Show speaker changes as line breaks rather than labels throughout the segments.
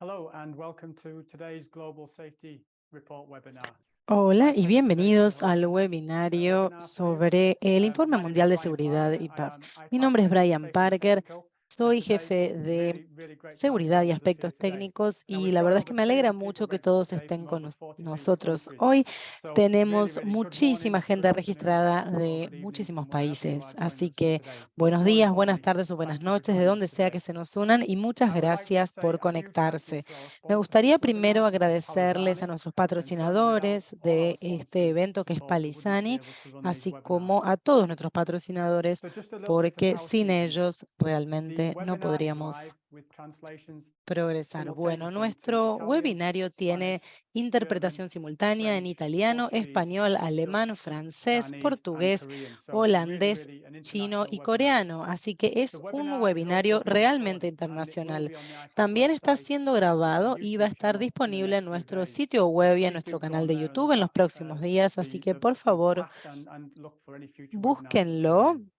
Hello and welcome to today's Global Safety Report webinar.
Hola y
Thank you today for
bienvenidos al
hosting this
webinario
webinar for you.
sobre el Informe
My name is
Mundial de
Brian
Seguridad
Parker.
y Paz.
I
Mi
pass
nombre es
the
Brian
Safety and
Parker,
Technical, and
soy
today
jefe
we're
de
really great to have
Seguridad
all
y
with us here
Aspectos
today.
Técnicos
Now
y
we've
la
got
verdad es
over
que me alegra
300 people
mucho que todos
registered today
estén
from
con
over 40 major
nosotros.
countries.
Hoy
So
tenemos
good morning,
muchísima
good
gente
afternoon,
registrada
or
de
good evening
muchísimos
from wherever you
países,
are joining
así
us from
que
today. But
buenos
more
días, buenas
importantly,
tardes o buenas
thank you for
noches, de
joining us
donde sea
today.
que se nos unan y muchas
I would like to
gracias
say
por
a huge thank you
conectarse.
to our
Me
sponsor for
gustaría
this
primero
webinar,
agradecerles a
Palisani.
nuestros
And certainly without
patrocinadores
all our
de este
sponsors'
evento que es
support, we would not be
Palisani,
able to run these
así
webinars.
como a todos nuestros patrocinadores,
So just a little bit of
porque sin
housekeeping.
ellos
The
realmente no
webinar is live
podríamos
with translations
progresar. Bueno,
simultaneously into
nuestro
Italian,
webinario tiene
Spanish, German,
interpretación simultánea en
French,
italiano,
Portuguese,
español, alemán,
Dutch,
francés,
Chinese, and
portugués,
Korean. So
holandés,
really an
chino
international
y
webinar.
coreano. Así que
The
es un
webinar is
webinario
also being
realmente
recorded and it will
internacional.
be on the IPAC
También está
website
siendo
and
grabado y va a
YouTube
estar
channel in the
disponible en
next few
nuestro
days.
sitio
So
web y en
please
nuestro
do go
canal
on
de
there and
YouTube
look
en los
at
próximos días. Así que por
the
favor,
past and look for any future webinars that come
búsquenlo,
in.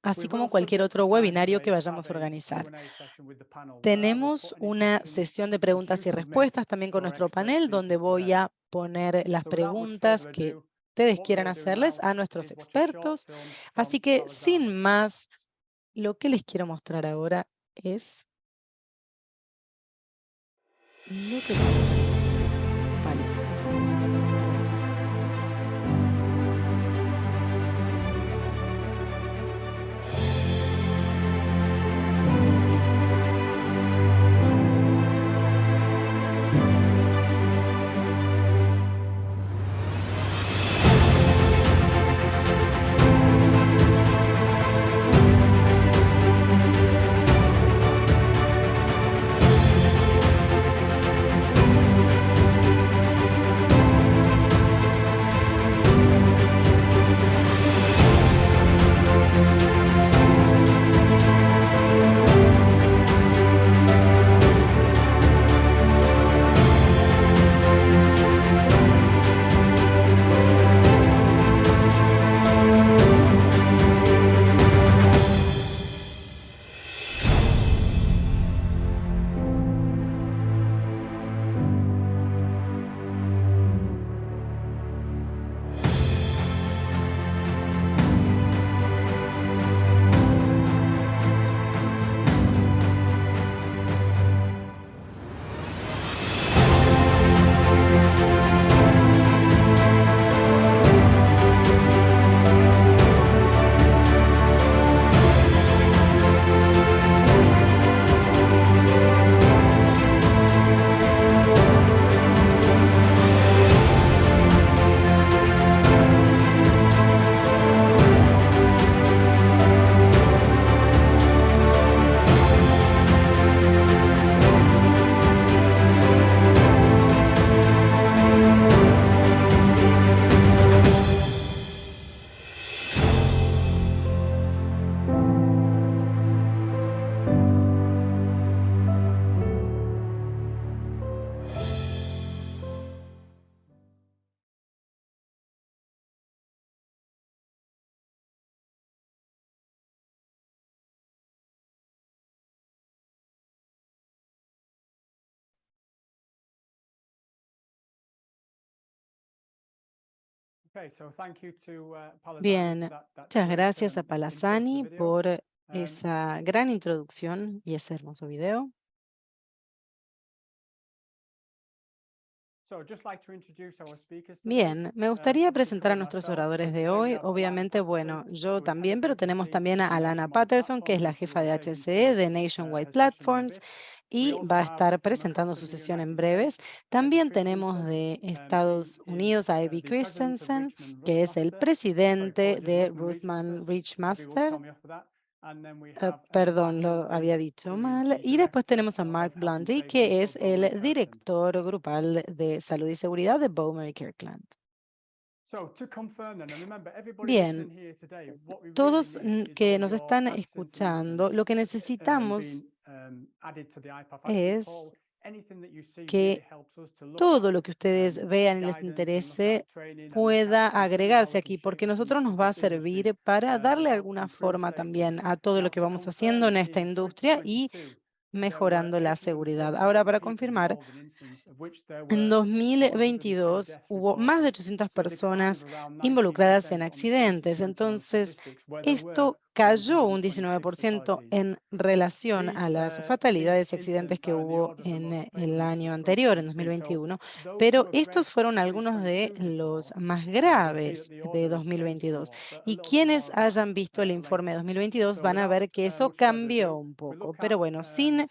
We
así
will,
como cualquier
subject to
otro
time
webinario que
today, have
vayamos a
a
organizar.
Q&A session with the panel where I will put
Tenemos
any
una
questions
sesión de
which you
preguntas y
submit
respuestas también
to
con
our
nuestro
expert
panel, donde
speakers
voy
today.
a poner las
So without much
preguntas
further
que
ado,
ustedes
what
quieran
we'll do
hacerles
now
a nuestros
is watch a short
expertos.
film
Así
from
que,
Palisani.
sin más, lo que les quiero mostrar ahora es lo que tenemos en nuestro Palisade.
Okay, so thank you to Palisani for
Bien,
that
muchas
great
gracias a
intro to the
Palisani
video.
por
Um,
esa gran introducción y ese hermoso video.
so I'd just like to introduce our speakers today.
Bien, me gustaría
Obviously
presentar a
covering
nuestros
myself,
oradores
but
de
today we
hoy.
have Alana
Obviamente,
Patterson,
bueno, yo
who is Head
también,
of
pero tenemos
HSE
también a
and
Alana
Nationwide
Patterson, que es
Platforms,
la
and she
jefa
will be
de
taking
HCE
through
de Nationwide
her session in a
Platforms
bit. We
y
also
va a
have
estar
from
presentando
across
su
the
sesión en
United
breves.
States, Eddie
También tenemos
Christensen.
de
He
Estados
is
Unidos a Eddie
the president of
Christensen,
Richmond
que es el
Roughmaster. Sorry,
presidente
apologies,
de
Ruthman
Ruthman
Reachmasters. Eddie will
Reachmaster.
tell me off for that. And then we have
Perdón,
Matthew
lo había
Booth,
dicho
who is
mal.
the
Y después
director
tenemos a Mark
of Health and
Blundy,
Safety
que
for
es
Bowman
el
Kirkland.
director grupal de salud y seguridad de Bowman Kirkland.
So to confirm then, and remember, everybody listening
Bien,
here today, what we really
todos
need is all
que
of
nos
your
están
answers,
escuchando,
responses
lo que necesitamos
being added to the IPAF action
es
call. Anything that you see really
que
helps us to look at
todo lo que ustedes vean y les
guidance and look at
interese
training and look at
pueda
and see how
agregarse
we can
aquí, porque
shape
a nosotros nos va a
this industry
servir para
and
darle
help
alguna
improve
forma
safety.
también a todo lo
Now,
que
to
vamos
confirm,
haciendo en esta
in
industria y
2022,
mejorando la seguridad. Ahora, para confirmar, en 2022 hubo más de 800 personas involucradas en accidentes. Entonces, esto cayó un 19% en relación a las fatalidades y accidentes que hubo en el año anterior, en 2021. Pero estos fueron algunos de los más graves de 2022. Y quienes hayan visto el informe de 2022 van a ver que eso cambió un poco. Pero bueno, sin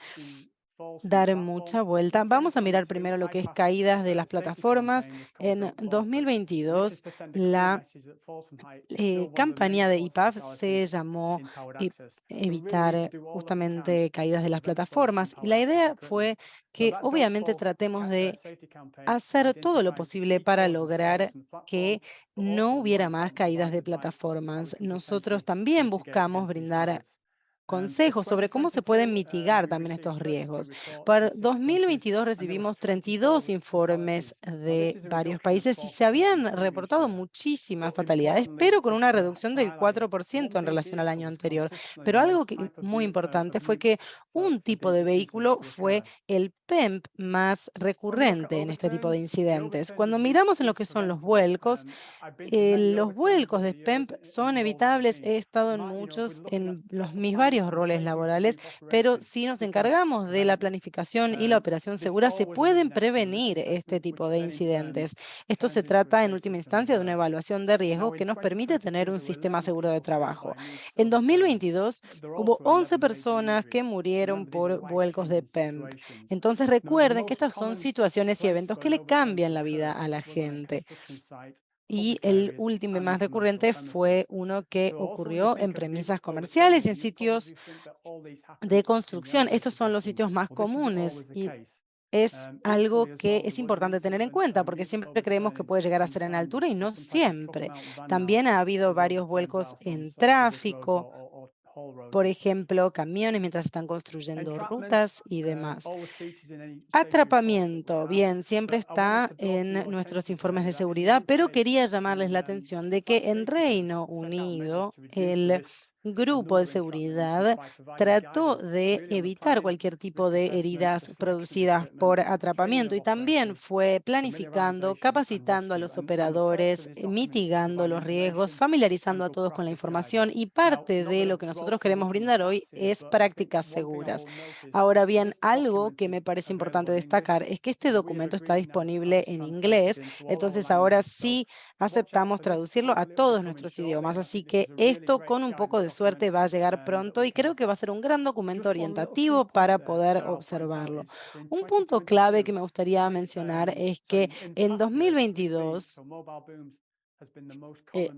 dar mucha vuelta. Vamos a mirar primero lo que es caídas de las plataformas. En 2022, la campaña de IPAF se llamó e- evitar justamente caídas de las plataformas. Y la idea fue que obviamente tratemos de hacer todo lo posible para lograr que no hubiera más caídas de plataformas. Nosotros también buscamos brindar consejos sobre cómo se pueden mitigar también estos riesgos. Para 2022 recibimos 32 informes de varios países y se habían reportado muchísimas fatalidades, pero con una reducción del 4% en relación al año anterior. Pero algo muy importante fue que un tipo de vehículo fue el PEMP más recurrente en este tipo de incidentes. Cuando miramos en lo que son los vuelcos, los vuelcos de PEMP son evitables. He estado en muchos, en mis varios roles laborales, pero si nos encargamos de la planificación y la operación segura, se pueden prevenir este tipo de incidentes. Esto se trata, en última instancia, de una evaluación de riesgo que nos permite tener un sistema seguro de trabajo. En 2022, hubo 11 personas que murieron por vuelcos de PEMP. Entonces, recuerden que estas son situaciones y eventos que le cambian la vida a la gente. Y el último y más recurrente fue uno que ocurrió en premisas comerciales y en sitios de construcción. Estos son los sitios más comunes y es algo que es importante tener en cuenta porque siempre creemos que puede llegar a ser en altura y no siempre. También ha habido varios vuelcos en tráfico, por ejemplo, camiones mientras están construyendo rutas y demás. Atrapamiento, bien, siempre está en nuestros informes de seguridad, pero quería llamarles la atención de que en Reino Unido el grupo de seguridad trató de evitar cualquier tipo de heridas producidas por atrapamiento y también fue planificando, capacitando a los operadores, mitigando los riesgos, familiarizando a todos con la información y parte de lo que nosotros queremos brindar hoy es prácticas seguras. Ahora bien, algo que me parece importante destacar es que este documento está disponible en inglés, entonces ahora sí aceptamos traducirlo a todos nuestros idiomas, así que esto con un poco de suerte va a llegar pronto y creo que va a ser un gran documento orientativo para poder observarlo. Un punto clave que me gustaría mencionar es que en 2022 eh,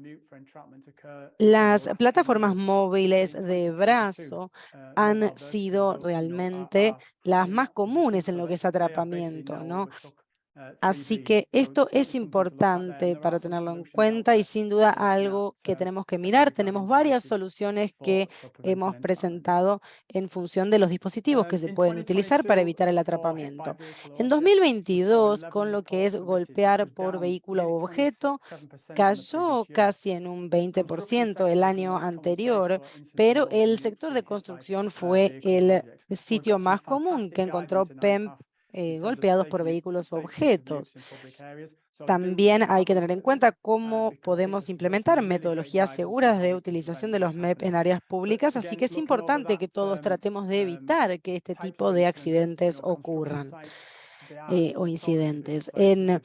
las plataformas móviles de brazo han sido realmente las más comunes en lo que es atrapamiento, ¿no? Así que esto es importante para tenerlo en cuenta y sin duda algo que tenemos que mirar. Tenemos varias soluciones que hemos presentado en función de los dispositivos que se pueden utilizar para evitar el atrapamiento. En 2022, con lo que es golpear por vehículo o objeto, cayó casi en un 20% el año anterior, pero el sector de construcción fue el sitio más común que encontró PEMP golpeados por vehículos o objetos. También hay que tener en cuenta cómo podemos implementar metodologías seguras de utilización de los MEP en áreas públicas, así que es importante que todos tratemos de evitar que este tipo de accidentes ocurran o incidentes. En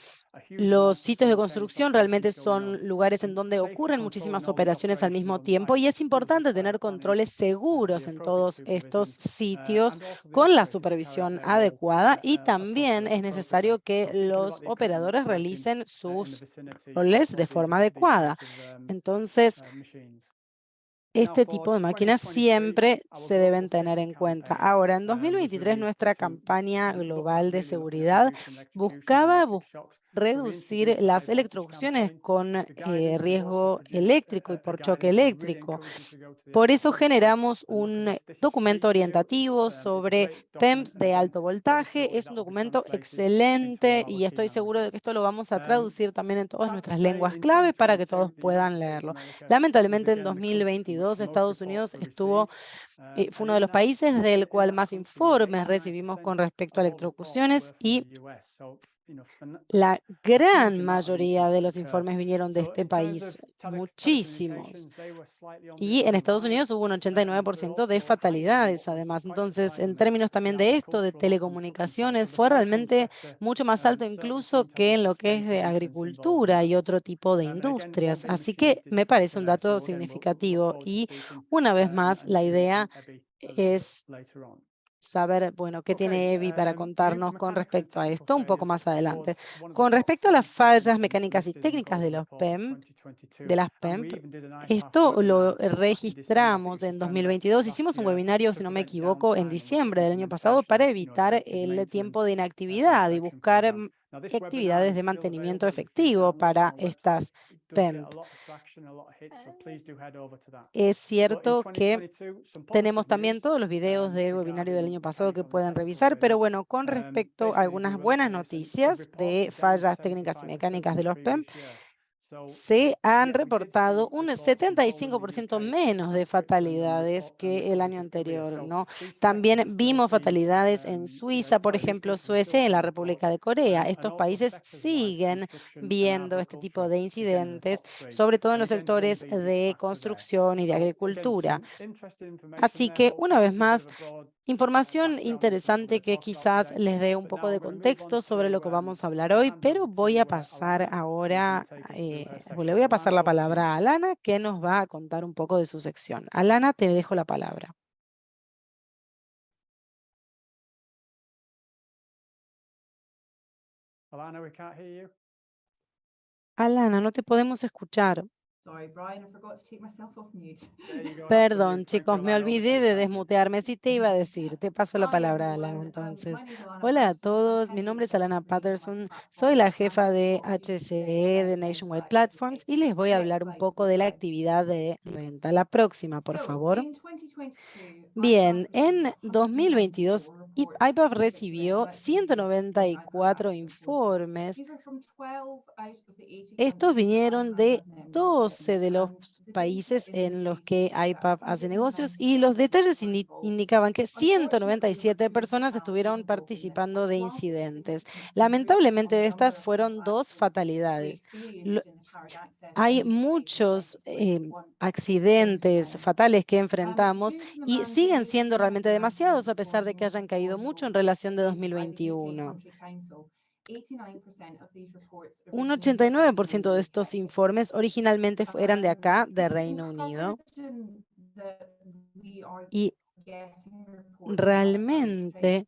los sitios de construcción realmente son lugares en donde ocurren muchísimas operaciones al mismo tiempo y es importante tener controles seguros en todos estos sitios con la supervisión adecuada y también es necesario que los operadores realicen sus roles de forma adecuada. Entonces, este tipo de máquinas siempre se deben tener en cuenta. Ahora, en 2023, nuestra campaña global de seguridad buscaba reducir las electrocuciones con riesgo eléctrico y por choque eléctrico. Por eso generamos un documento orientativo sobre PEMS de alto voltaje. Es un documento excelente y estoy seguro de que esto lo vamos a traducir también en todas nuestras lenguas clave para que todos puedan leerlo. Lamentablemente en 2022 Estados Unidos fue uno de los países del cual más informes recibimos con respecto a electrocuciones y la gran mayoría de los informes vinieron de este país, muchísimos. Y en Estados Unidos hubo un 89% de fatalidades, además. Entonces, en términos también de esto, de telecomunicaciones, fue realmente mucho más alto incluso que en lo que es de agricultura y otro tipo de industrias. Así que me parece un dato significativo. Y una vez más, la idea es saber, bueno, qué tiene Evi para contarnos con respecto a esto un poco más adelante. Con respecto a las fallas mecánicas y técnicas de los PEM, de las PEMP, esto lo registramos en 2022. Hicimos un webinario, si no me equivoco, en diciembre del año pasado para evitar el tiempo de inactividad y buscar actividades de mantenimiento efectivo para estas PEMP. Es cierto que tenemos también todos los videos del webinario del año pasado que pueden revisar, pero bueno, con respecto a algunas buenas noticias de fallas técnicas y mecánicas de los PEM, se han reportado un 75% menos de fatalidades que el año anterior, ¿no? También vimos fatalidades en Suiza, por ejemplo, Suecia y en la República de Corea. Estos países siguen viendo este tipo de incidentes, sobre todo en los sectores de construcción y de agricultura. Así que, una vez más, información interesante que quizás les dé un poco de contexto sobre lo que vamos a hablar hoy, pero voy a pasar ahora, le voy a pasar la palabra a Alana, que nos va a contar un poco de su sección. Alana, te dejo la palabra. Alana, no te podemos escuchar.
Sorry, Brian, I forgot to take myself off mute.
Perdón, chicos, me olvidé de desmutearme. Sí te iba a decir, te paso la
Hi,
palabra, Alana,
everyone.
entonces.
My name's Alana
Hola a
Patterson. I'm
todos, mi
head of
nombre es
Digital
Alana
Information
Patterson,
at
soy la
Platforms,
jefa
and
de
what we do today
HCE
is
de
rental
Nationwide Platforms
activity.
y les voy a
Next
hablar un
slide,
poco
please,
de la
Brian.
actividad de renta. La próxima, por
So,
favor.
in 2022,
Bien,
IPAP received
en 2022,
194 reports
IPAF
related to rental
recibió
activity from IPAF
194
accident forces.
informes.
These were from 12 out of the 80
Estos
countries that
vinieron
IPAF
de
has members
12
in,
de los
and the data
países en los que
indicated that
IPAF hace negocios y
197
los detalles
people were involved.
indicaban que
Unfortunately, there were
197
2
personas
fatalities
estuvieron
involved in this,
participando
which,
de
whilst it's
incidentes.
significant, reduced
Lamentablemente,
on the number
estas
of
fueron
rental
2
accidents we
fatalidades.
experienced in the powered access
Hay
industry in
muchos
2021.
accidentes fatales que enfrentamos
Due to the
y siguen siendo
manipulation of
realmente
the accident
demasiados a pesar de que
reporting
hayan caído mucho en
proposal
relación de
presented by the UK
2021.
Country Council, 89% of these reports
Un
originated in the
89% de estos
UK.
informes originalmente eran de acá, de
It's
Reino Unido,
encouraging that we are
y
getting reports from other countries,
realmente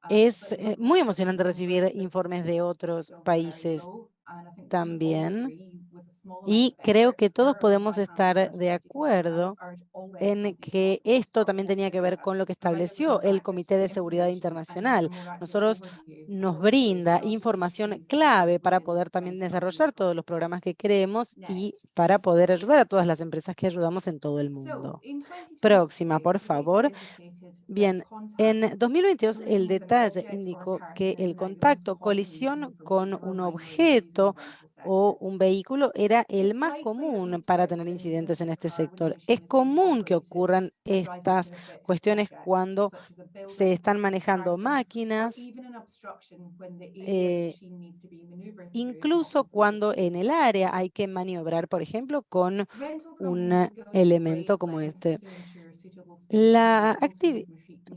es
but not
muy
necessarily
emocionante
the number
recibir
listed
informes de otros
are very
países
low. And I think we all
también.
agree with a small amount
Y
of
creo
effort,
que todos
error on
podemos
IPAF's
estar
part
de
is educated, and I would
acuerdo
urge all web
en
companies
que
not to
esto
stop
también tenía que ver
whatsoever,
con lo que
provide us
estableció
more
el
access
Comité
to
de Seguridad
information and have a
Internacional.
more accurate
Nosotros
overview of
nos
what it is
brinda
that our
información
industries are
clave para
including
poder también
rental on these
desarrollar todos los
reports.
programas que queremos y
Next.
para poder ayudar a todas las empresas que ayudamos en todo el
So,
mundo.
in
Próxima,
2022,
por
the data
favor.
indicated that
Bien,
contact
en 2022 el
collision with an
detalle
object or a
indicó que
person
el
in rental
contacto,
causation
colisión
for both
con
of our
un
minorities in the
objeto
rental
o
sector.
un vehículo era el
It's
más
likely that
común
most
para tener
deaths in
incidentes en
rental
este
car when
sector. Es
collision is being
común que
operated
ocurran
as rising
estas
to affected
cuestiones
objects,
cuando
such as a
se
building,
están
a
manejando
person, or
máquinas,
even an obstruction when the area the
eh,
machine needs to be maneuvering through is not
incluso
completely
cuando en el
closed.
área hay que maniobrar, por ejemplo, con
Rental companies
un
go to
elemento
great
como
lengths
este.
to ensure suitable spaces are
La,
available to move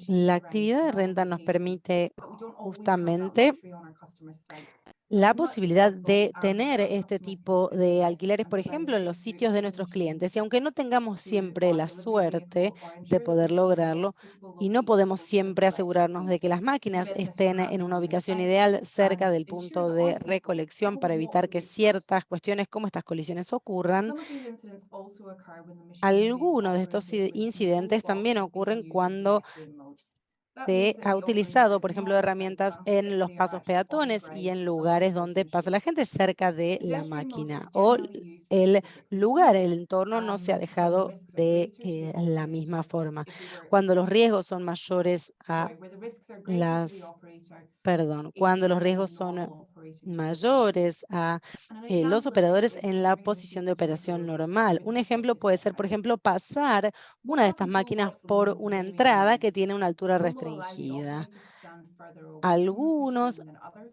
la
machinery around
actividad de
small
renta nos
locations,
permite
but we don't always have that
justamente
luxury on our customers' sites.
la
As much as
posibilidad
possible, we
de
ask
tener
our
este
customers to
tipo
consider
de
this
alquileres,
and
por
provide a
ejemplo, en
safe
los
route
sitios de
for the
nuestros
machine
clientes. Y aunque no tengamos
to
siempre
our
la
delivery
suerte
vehicle, or
de
ensure that the
poder
machine is at a
lograrlo
suitable
y no
location
podemos
close to the
siempre
collection
asegurarnos de
point.
que las
We
máquinas
prevent this from
estén en una
happening on your
ubicación
site
ideal cerca
and
del
ensure
punto
that our
de
vehicles
recolección para
hold what
evitar
the
que
route does.
ciertas cuestiones como estas colisiones ocurran.
Some of these incidents also occur when the machine is being
Algunos de estos
operated with control
incidentes también
boxes being
ocurren
used in
cuando
pedestrian mode.
se ha utilizado, por ejemplo, herramientas en los pasos peatones y en lugares donde pasa la gente cerca de la máquina, o el lugar, el entorno no se ha dejado de la misma forma. Cuando los riesgos son mayores a las, perdón, cuando los riesgos son mayores a los operadores en la posición de operación normal. Un ejemplo puede ser, por ejemplo, pasar una de estas máquinas por una entrada que tiene una altura restringida. Algunos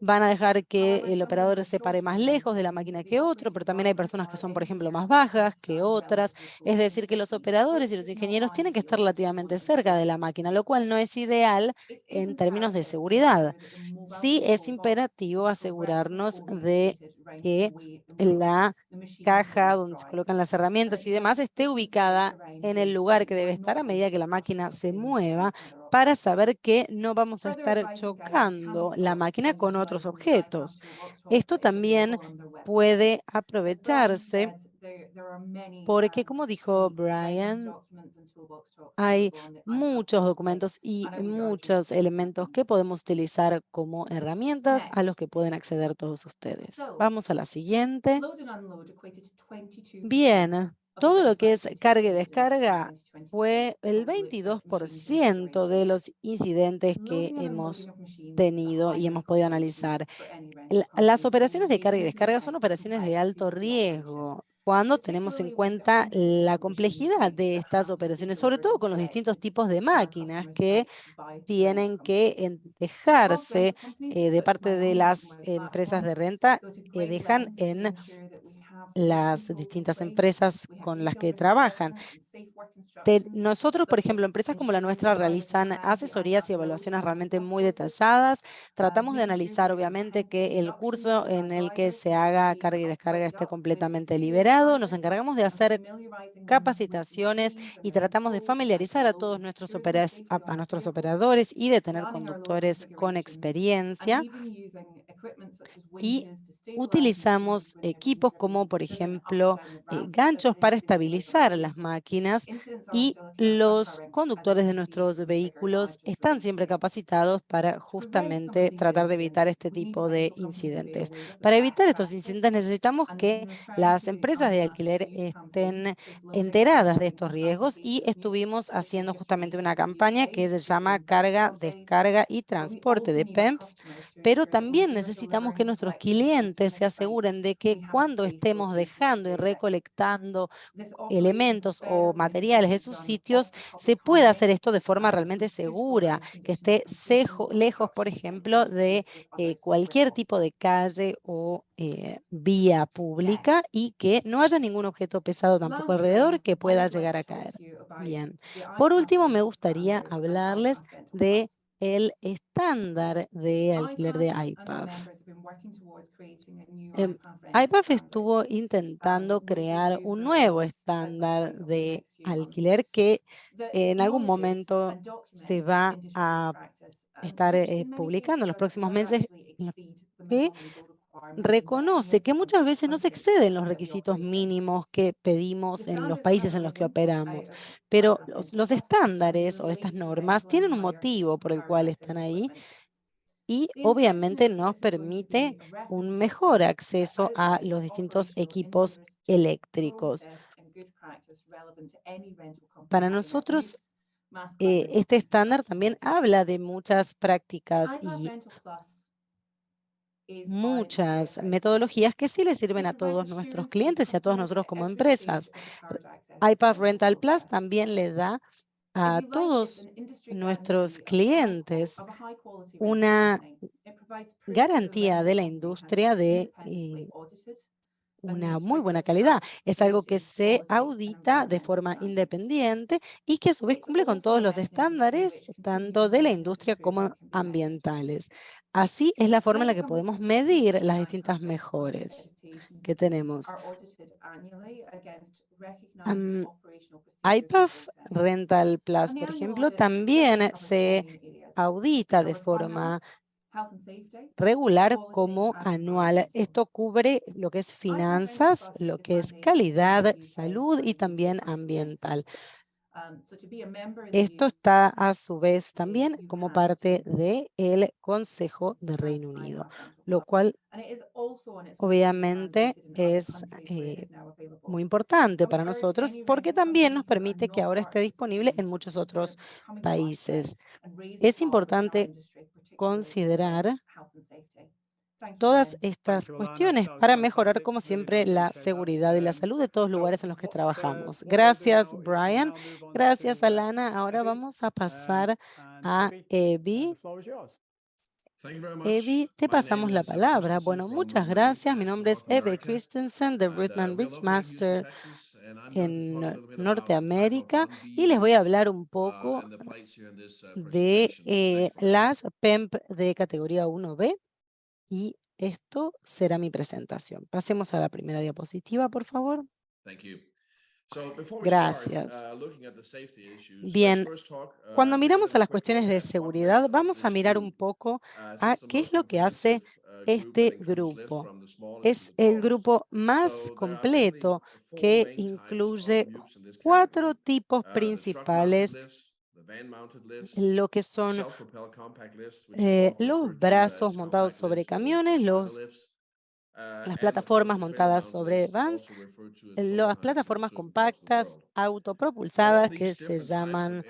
van a dejar que el operador se pare más lejos de la máquina que otro, pero también hay personas que son, por ejemplo, más bajas que otras. Es decir, que los operadores y los ingenieros tienen que estar relativamente cerca de la máquina, lo cual no es ideal en términos de seguridad. Sí es imperativo asegurarnos de que la caja donde se colocan las herramientas y demás esté ubicada en el lugar que debe estar a medida que la máquina se mueva, para saber que no vamos a estar chocando la máquina con otros objetos. Esto también puede aprovecharse porque, como dijo Brian, hay muchos documentos y muchos elementos que podemos utilizar como herramientas a los que pueden acceder todos ustedes. Vamos a la siguiente. Bien, todo lo que es carga y descarga fue el 22% de los incidentes que hemos tenido y hemos podido analizar. Las operaciones de carga y descarga son operaciones de alto riesgo cuando tenemos en cuenta la complejidad de estas operaciones, sobre todo con los distintos tipos de máquinas que tienen que dejarse de parte de las empresas de renta, dejan en las distintas empresas con las que trabajan. Nosotros, por ejemplo, empresas como la nuestra realizan asesorías y evaluaciones realmente muy detalladas. Tratamos de analizar, obviamente, que el curso en el que se haga carga y descarga esté completamente liberado. Nos encargamos de hacer capacitaciones y tratamos de familiarizar a todos nuestros a nuestros operadores y de tener conductores con experiencia. Y utilizamos equipos como, por ejemplo, ganchos para estabilizar las máquinas, y los conductores de nuestros vehículos están siempre capacitados para justamente tratar de evitar este tipo de incidentes. Para evitar estos incidentes necesitamos que las empresas de alquiler estén enteradas de estos riesgos, y estuvimos haciendo justamente una campaña que se llama Carga, Descarga y Transporte de PEMPS, pero también necesitamos que nuestros clientes se aseguren de que cuando estemos dejando y recolectando elementos o materiales de sus sitios, se pueda hacer esto de forma realmente segura, que esté lejos, por ejemplo, de cualquier tipo de calle o vía pública, y que no haya ningún objeto pesado tampoco alrededor que pueda llegar a caer. Bien. Por último, me gustaría hablarles de el estándar de alquiler de IPAF. IPAF estuvo intentando crear un nuevo estándar de alquiler que en algún momento se va a estar publicando en los próximos meses, en los que reconoce que muchas veces no se exceden los requisitos mínimos que pedimos en los países en los que operamos, pero los estándares o estas normas tienen un motivo por el cual están ahí, y obviamente nos permite un mejor acceso a los distintos equipos eléctricos. Para nosotros, este estándar también habla de muchas prácticas y muchas metodologías que sí le sirven a todos nuestros clientes y a todos nosotros como empresas. iPath Rental Plus también le da a todos nuestros clientes una garantía de la industria de una muy buena calidad. Es algo que se audita de forma independiente y que a su vez cumple con todos los estándares, tanto de la industria como ambientales. Así es la forma en la que podemos medir las distintas mejores que tenemos. IPAF Rental Plus, por ejemplo, también se audita de forma regular como anual. Esto cubre lo que es finanzas, lo que es calidad, salud y también ambiental. Esto está a su vez también como parte del Consejo de Reino Unido, lo cual obviamente es muy importante para nosotros porque también nos permite que ahora esté disponible en muchos otros países. Es importante considerar todas estas cuestiones para mejorar, como siempre, la seguridad y la salud de todos los lugares en los que trabajamos. Gracias, Brian. Gracias, Alana. Ahora vamos a pasar a Evi. Evi, te pasamos la palabra. Bueno, muchas gracias. Mi nombre es Evie Christensen de Rhythm Bridge Master en Norteamérica y les voy a hablar un poco de las PEMP de categoría 1B y esto será mi presentación. Pasemos a la primera diapositiva, por favor. Gracias. Bien, cuando miramos a las cuestiones de seguridad, vamos a mirar un poco a qué es lo que hace este grupo. Es el grupo más completo que incluye 4 tipos principales, lo que son los brazos montados sobre camiones, las plataformas montadas sobre vans, las plataformas compactas autopropulsadas que se llaman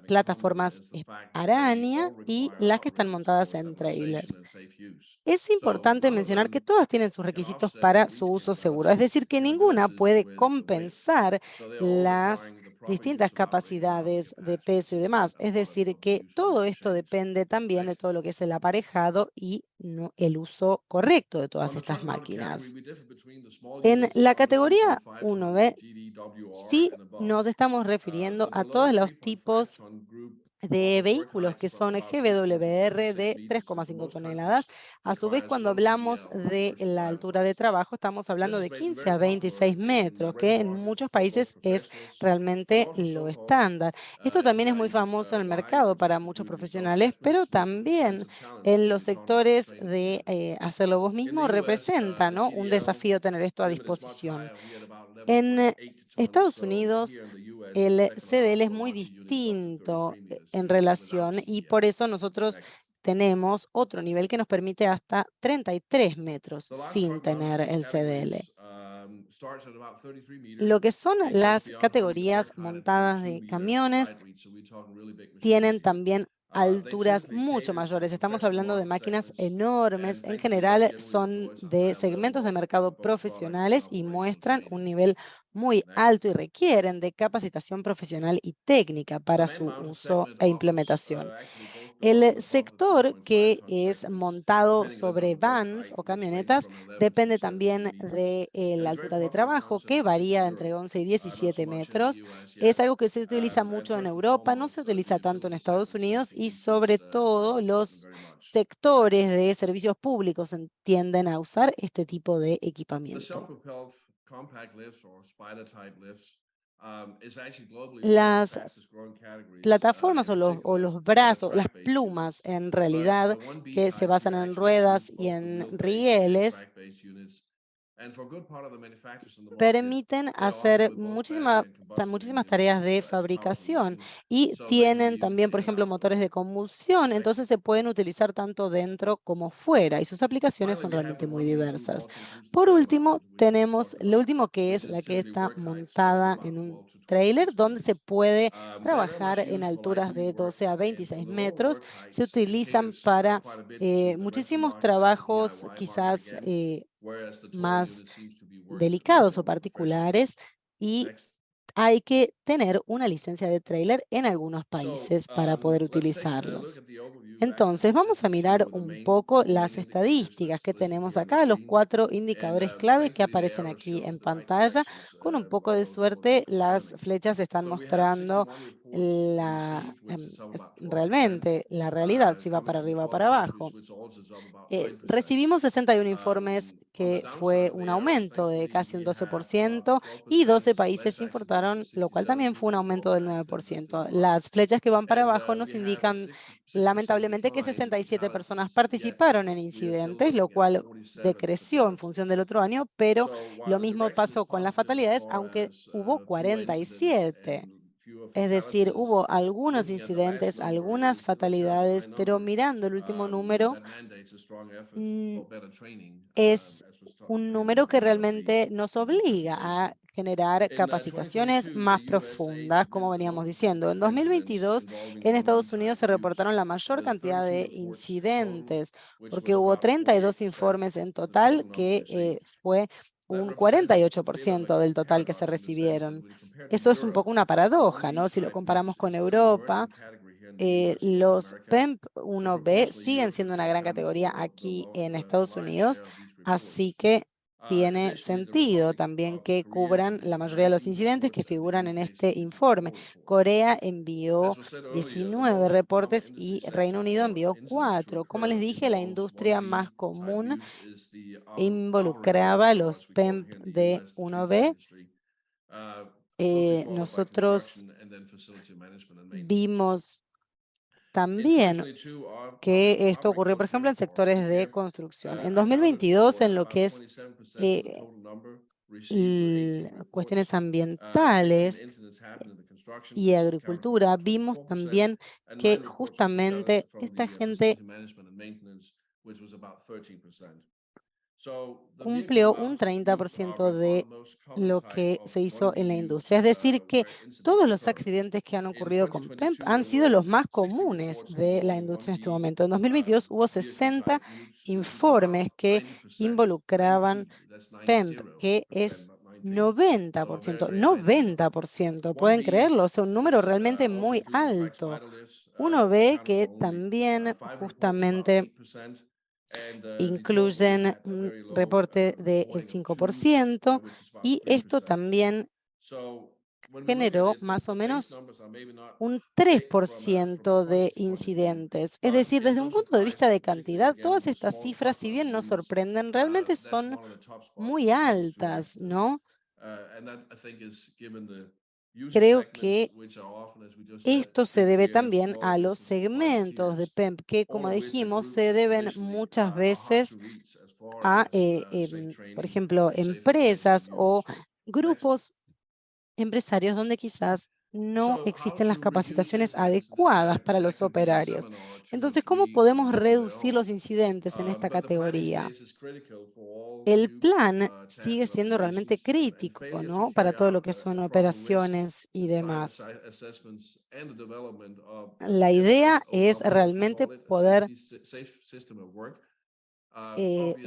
plataformas araña y las que están montadas en trailers. Es importante mencionar que todas tienen sus requisitos para su uso seguro, es decir, que ninguna puede compensar las distintas capacidades de peso y demás. Es decir, que todo esto depende también de todo lo que es el aparejado y el uso correcto de todas estas máquinas. En la categoría 1B, sí nos estamos refiriendo a todos los tipos de vehículos que son GVWR de 3,5 toneladas. A su vez, cuando hablamos de la altura de trabajo, estamos hablando de 15 a 26 metros, que en muchos países es realmente lo estándar. Esto también es muy famoso en el mercado para muchos profesionales, pero también en los sectores de hacerlo vos mismo representa, ¿no?, un desafío tener esto a disposición. En Estados Unidos, el CDL es muy distinto en relación y por eso nosotros tenemos otro nivel que nos permite hasta 33 metros sin tener el CDL. Lo que son las categorías montadas de camiones tienen también alturas mucho mayores. Estamos hablando de máquinas enormes. En general son de segmentos de mercado profesionales y muestran un nivel muy alto y requieren de capacitación profesional y técnica para su uso e implementación. El sector que es montado sobre vans o camionetas depende también de la altura de trabajo, que varía entre 11 y 17 metros. Es algo que se utiliza mucho en Europa, no se utiliza tanto en Estados Unidos y sobre todo los sectores de servicios públicos tienden a usar este tipo de equipamiento. Las plataformas o los brazos, las plumas en realidad, que se basan en ruedas y en rieles, permiten hacer muchísimas tareas de fabricación y tienen también, por ejemplo, motores de combustión, entonces se pueden utilizar tanto dentro como fuera y sus aplicaciones son realmente muy diversas. Por último, tenemos lo último que es la que está montada en un trailer donde se puede trabajar en alturas de 12 a 26 metros. Se utilizan para muchísimos trabajos quizás más delicados o particulares y hay que tener una licencia de tráiler en algunos países para poder utilizarlos. Entonces, vamos a mirar un poco las estadísticas que tenemos acá, los 4 indicadores clave que aparecen aquí en pantalla. Con un poco de suerte, las flechas están mostrando realmente la realidad, si va para arriba o para abajo. Recibimos 61 informes, que fue un aumento de casi un 12%, y 12 países informaron, lo cual también fue un aumento del 9%. Las flechas que van para abajo nos indican, lamentablemente, que 67 personas participaron en incidentes, lo cual decreció en función del otro año, pero lo mismo pasó con las fatalidades, aunque hubo 47. Es decir, hubo algunos incidentes, algunas fatalidades, pero mirando el último número, es un número que realmente nos obliga a generar capacitaciones más profundas, como veníamos diciendo. En 2022, en Estados Unidos se reportaron la mayor cantidad de incidentes, porque hubo 32 informes en total, que fue un 48% del total que se recibieron. Eso es un poco una paradoja, ¿no? Si lo comparamos con Europa, los PEMP 1B siguen siendo una gran categoría aquí en Estados Unidos, así que tiene sentido también que cubran la mayoría de los incidentes que figuran en este informe. Corea envió 19 reportes y Reino Unido envió 4. Como les dije, la industria más común involucraba los PEMP de 1B. Nosotros vimos también que esto ocurrió, por ejemplo, en sectores de construcción. En 2022, en lo que es cuestiones ambientales y agricultura, vimos también que justamente esta gente cumplió un 30% de lo que se hizo en la industria. Es decir, que todos los accidentes que han ocurrido con PEMP han sido los más comunes de la industria en este momento. En 2022 hubo 60 informes que involucraban PEMP, que es 90%, 90%, ¿pueden creerlo? O sea, un número realmente muy alto. Uno ve que también justamente incluyen un reporte del 5% y esto también generó más o menos un 3% de incidentes. Es decir, desde un punto de vista de cantidad, todas estas cifras, si bien nos sorprenden, realmente son muy altas, ¿no? Creo que esto se debe también a los segmentos de PEMP, que como dijimos, se deben muchas veces a, por ejemplo, empresas o grupos empresarios donde quizás no existen las capacitaciones adecuadas para los operarios. Entonces, ¿cómo podemos reducir los incidentes en esta categoría? El plan sigue siendo realmente crítico, ¿no? Para todo lo que son operaciones y demás. La idea es realmente poder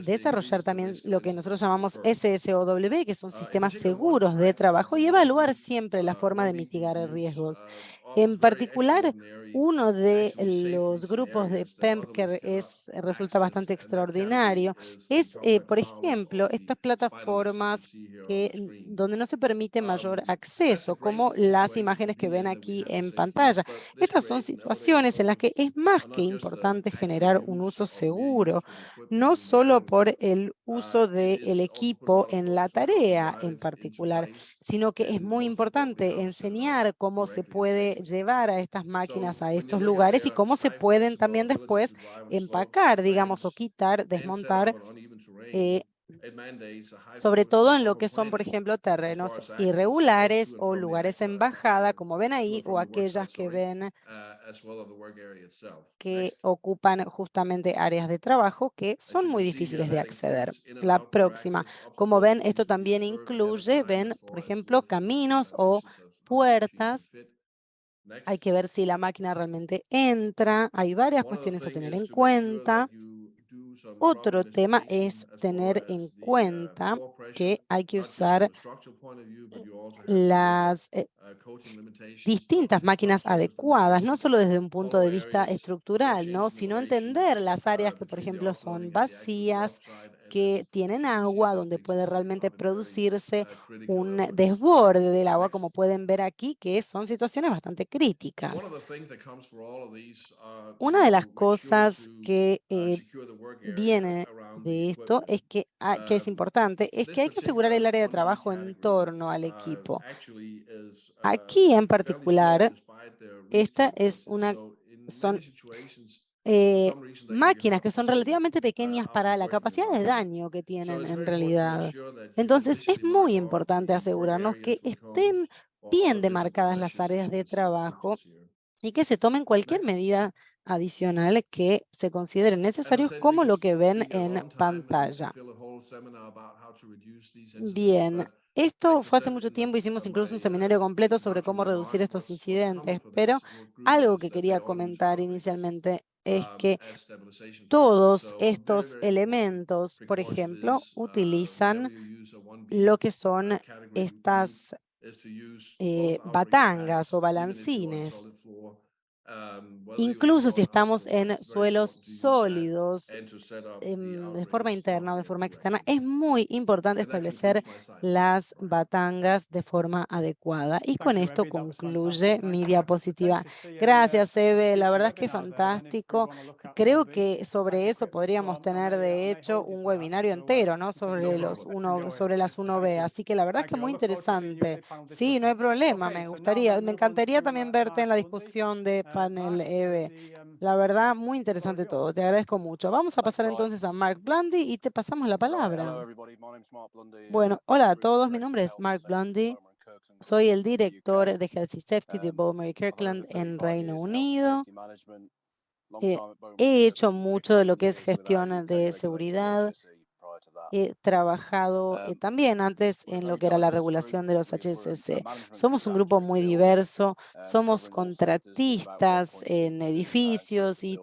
desarrollar también lo que nosotros llamamos SSOW, que son sistemas seguros de trabajo, y evaluar siempre la forma de mitigar riesgos. En particular, uno de los grupos de PEMP que resulta bastante extraordinario es, por ejemplo, estas plataformas donde no se permite mayor acceso, como las imágenes que ven aquí en pantalla. Estas son situaciones en las que es más que importante generar un uso seguro, no solo por el uso del equipo en la tarea en particular, sino que es muy importante enseñar cómo se puede llevar a estas máquinas a estos lugares y cómo se pueden también después empacar, digamos, o quitar, desmontar, eh, sobre todo en lo que son, por ejemplo, terrenos irregulares o lugares en bajada, como ven ahí, o aquellas que ven que ocupan justamente áreas de trabajo que son muy difíciles de acceder. La próxima, como ven, esto también incluye, ven, por ejemplo, caminos o puertas. Hay que ver si la máquina realmente entra. Hay varias cuestiones a tener en cuenta. Otro tema es tener en cuenta que hay que usar las distintas máquinas adecuadas, no solo desde un punto de vista estructural, ¿no? Sino entender las áreas que, por ejemplo, son vacías, que tienen agua, donde puede realmente producirse un desborde del agua, como pueden ver aquí, que son situaciones bastante críticas. Una de las cosas que viene de esto es que es importante, es que hay que asegurar el área de trabajo en torno al equipo. Aquí en particular, esta es son máquinas que son relativamente pequeñas para la capacidad de daño que tienen en realidad. Entonces, es muy importante asegurarnos que estén bien demarcadas las áreas de trabajo y que se tomen cualquier medida adicional que se considere necesario, como lo que ven en pantalla. Bien, esto fue hace mucho tiempo, hicimos incluso un seminario completo sobre cómo reducir estos incidentes, pero algo que quería comentar inicialmente es que todos estos elementos, por ejemplo, utilizan lo que son estas batangas o balancines. Incluso si estamos en suelos sólidos, de forma interna o de forma externa, es muy importante establecer las batangas de forma adecuada. Y con esto concluye mi diapositiva. Gracias, Eve. La verdad es que es fantástico. Creo que sobre eso podríamos tener, de hecho, un webinario entero, ¿no? Sobre las 1B. Así que la verdad es que muy interesante. Sí, no hay problema. Me encantaría también verte en la discusión de panel, Eve. La verdad, muy interesante todo. Te agradezco mucho. Vamos a pasar entonces a Mark Blundy y te pasamos la palabra. Bueno, hola a todos. Mi nombre es Mark Blundy. Soy el director de Health y Safety de Bowmary Kirkland en Reino Unido. He hecho mucho de lo que es gestión de seguridad. He trabajado también antes en lo que era la regulación de los HSC. Somos un grupo muy diverso, somos contratistas en edificios y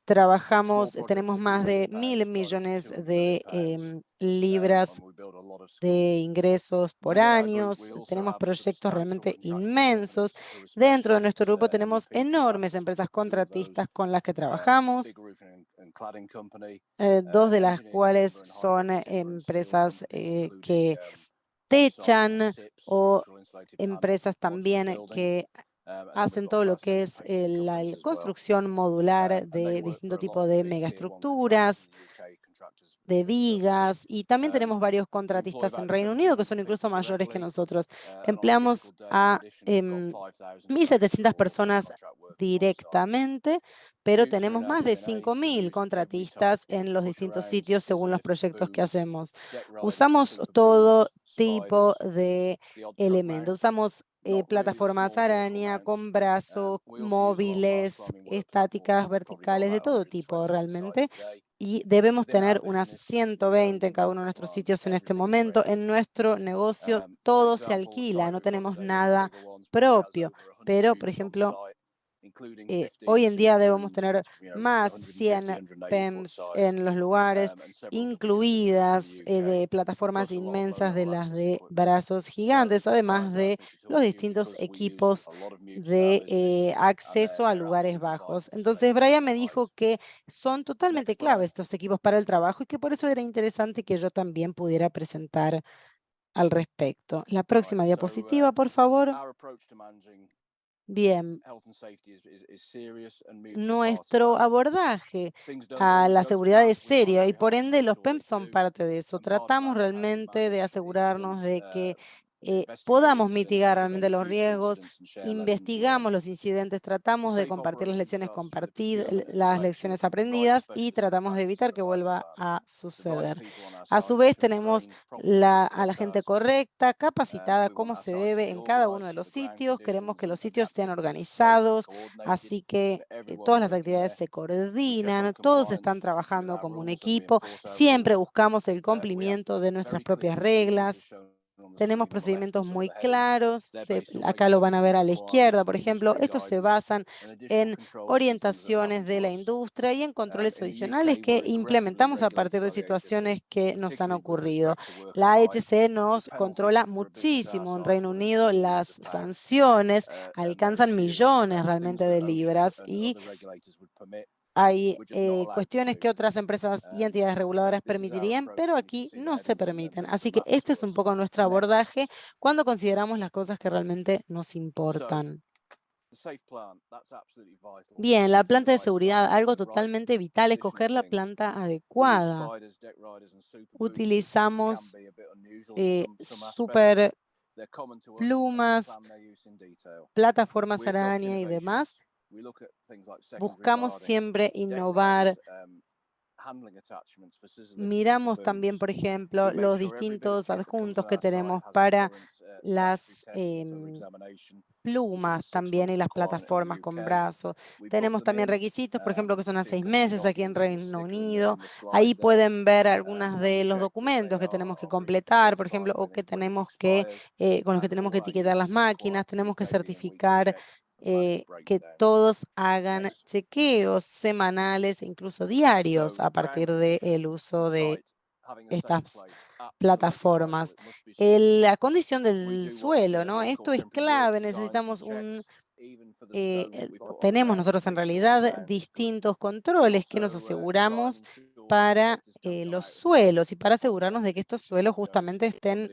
trabajamos, tenemos más de 1.000 millones de libras de ingresos por año. Tenemos proyectos realmente inmensos. Dentro de nuestro grupo tenemos enormes empresas contratistas con las que trabajamos, dos de las cuales son empresas que techan o empresas también que hacen todo lo que es la construcción modular de distintos tipos de megaestructuras, de vigas, y también tenemos varios contratistas en Reino Unido que son incluso mayores que nosotros. Empleamos a 1.700 personas directamente, pero tenemos más de 5.000 contratistas en los distintos sitios según los proyectos que hacemos. Usamos todo tipo de elementos. Usamos plataformas araña con brazos, móviles, estáticas, verticales, de todo tipo realmente. Y debemos tener unas 120 en cada uno de nuestros sitios en este momento. En nuestro negocio todo se alquila, no tenemos nada propio. Pero, por ejemplo, hoy en día debemos tener más 100 PEMs en los lugares, incluidas de plataformas inmensas de las de brazos gigantes, además de los distintos equipos de acceso a lugares bajos. Entonces, Brian me dijo que son totalmente clave estos equipos para el trabajo y que por eso era interesante que yo también pudiera presentar al respecto. La próxima diapositiva, por favor. Bien, nuestro abordaje a la seguridad es serio y por ende los PEMs son parte de eso. Tratamos realmente de asegurarnos de que podamos mitigar realmente los riesgos, investigamos los incidentes, tratamos de compartir las lecciones las lecciones aprendidas y tratamos de evitar que vuelva a suceder. A su vez, tenemos a la gente correcta, capacitada como se debe en cada uno de los sitios. Queremos que los sitios estén organizados, así que todas las actividades se coordinan, todos están trabajando como un equipo. Siempre buscamos el cumplimiento de nuestras propias reglas. Tenemos procedimientos muy claros, acá lo van a ver a la izquierda, por ejemplo. Estos se basan en orientaciones de la industria y en controles adicionales que implementamos a partir de situaciones que nos han ocurrido. La AHC nos controla muchísimo. En Reino Unido las sanciones alcanzan millones realmente de libras y hay cuestiones que otras empresas y entidades reguladoras permitirían, pero aquí no se permiten. Así que este es un poco nuestro abordaje cuando consideramos las cosas que realmente nos importan. Bien, la planta de seguridad, algo totalmente vital, escoger la planta adecuada. Utilizamos super plumas, plataformas araña y demás. Buscamos siempre innovar miramos también, por ejemplo, los distintos adjuntos que tenemos para las plumas también y las plataformas con brazos. Tenemos también requisitos, por ejemplo, que son a 6 meses aquí en Reino Unido. Ahí pueden ver algunos de los documentos que tenemos que completar, por ejemplo, o que tenemos que, con los que tenemos que etiquetar las máquinas. Tenemos que certificar que todos hagan chequeos semanales e incluso diarios a partir del uso de estas plataformas. La condición del suelo, ¿no? Esto es clave. Necesitamos tenemos nosotros en realidad distintos controles que nos aseguramos para los suelos y para asegurarnos de que estos suelos justamente estén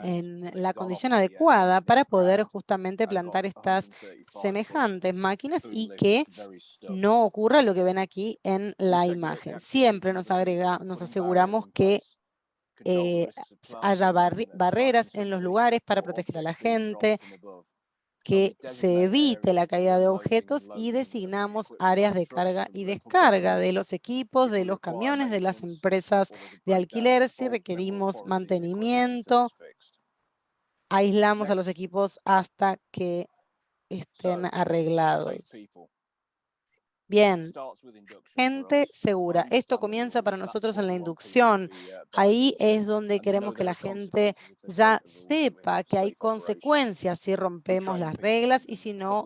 en la condición adecuada para poder justamente plantar estas semejantes máquinas y que no ocurra lo que ven aquí en la imagen. Siempre nos aseguramos que haya barreras en los lugares para proteger a la gente, que se evite la caída de objetos y designamos áreas de carga y descarga de los equipos, de los camiones, de las empresas de alquiler. Si requerimos mantenimiento, aislamos a los equipos hasta que estén arreglados. Bien, gente segura. Esto comienza para nosotros en la inducción. Ahí es donde queremos que la gente ya sepa que hay consecuencias si rompemos las reglas y si no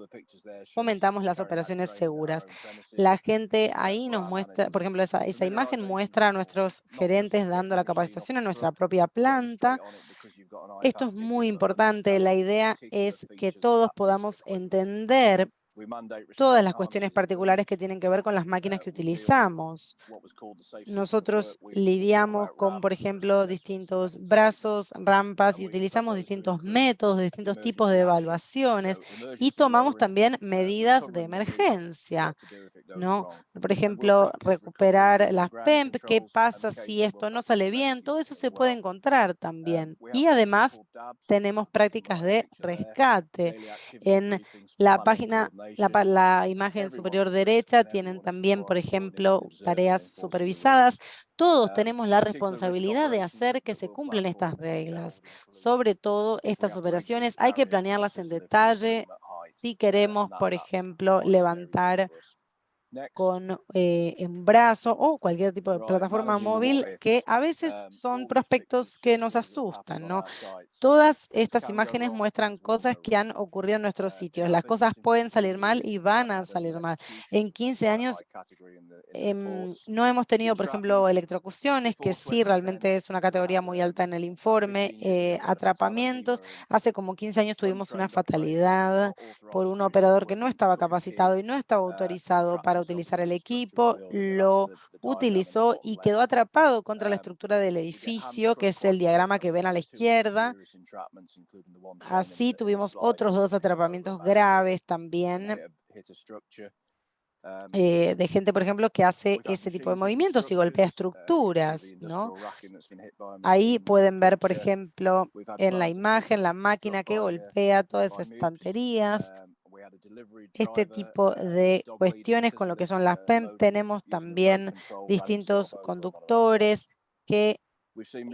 fomentamos las operaciones seguras. La gente ahí nos muestra, por ejemplo, esa imagen muestra a nuestros gerentes dando la capacitación en nuestra propia planta. Esto es muy importante. La idea es que todos podamos entender todas las cuestiones particulares que tienen que ver con las máquinas que utilizamos. Nosotros lidiamos con, por ejemplo, distintos brazos, rampas y utilizamos distintos métodos, distintos tipos de evaluaciones y tomamos también medidas de emergencia, ¿no? Por ejemplo, recuperar las PEMP, qué pasa si esto no sale bien, todo eso se puede encontrar también. Y además tenemos prácticas de rescate. En la página, la imagen superior derecha, tienen también, por ejemplo, tareas supervisadas. Todos tenemos la responsabilidad de hacer que se cumplan estas reglas. Sobre todo, estas operaciones hay que planearlas en detalle si queremos, por ejemplo, levantar con un brazo o cualquier tipo de plataforma móvil, que a veces son prospectos que nos asustan, ¿no? Todas estas imágenes muestran cosas que han ocurrido en nuestros sitios. Las cosas pueden salir mal y van a salir mal. En 15 años no hemos tenido, por ejemplo, electrocuciones, que sí realmente es una categoría muy alta en el informe, atrapamientos. Hace como 15 años tuvimos una fatalidad por un operador que no estaba capacitado y no estaba autorizado para utilizar el equipo, lo utilizó y quedó atrapado contra la estructura del edificio, que es el diagrama que ven a la izquierda. Así tuvimos otros 2 atrapamientos graves también de gente, por ejemplo, que hace ese tipo de movimientos y golpea estructuras, ¿no? Ahí pueden ver, por ejemplo, en la imagen, la máquina que golpea todas esas estanterías. Este tipo de cuestiones con lo que son las PEMP. Tenemos también distintos conductores que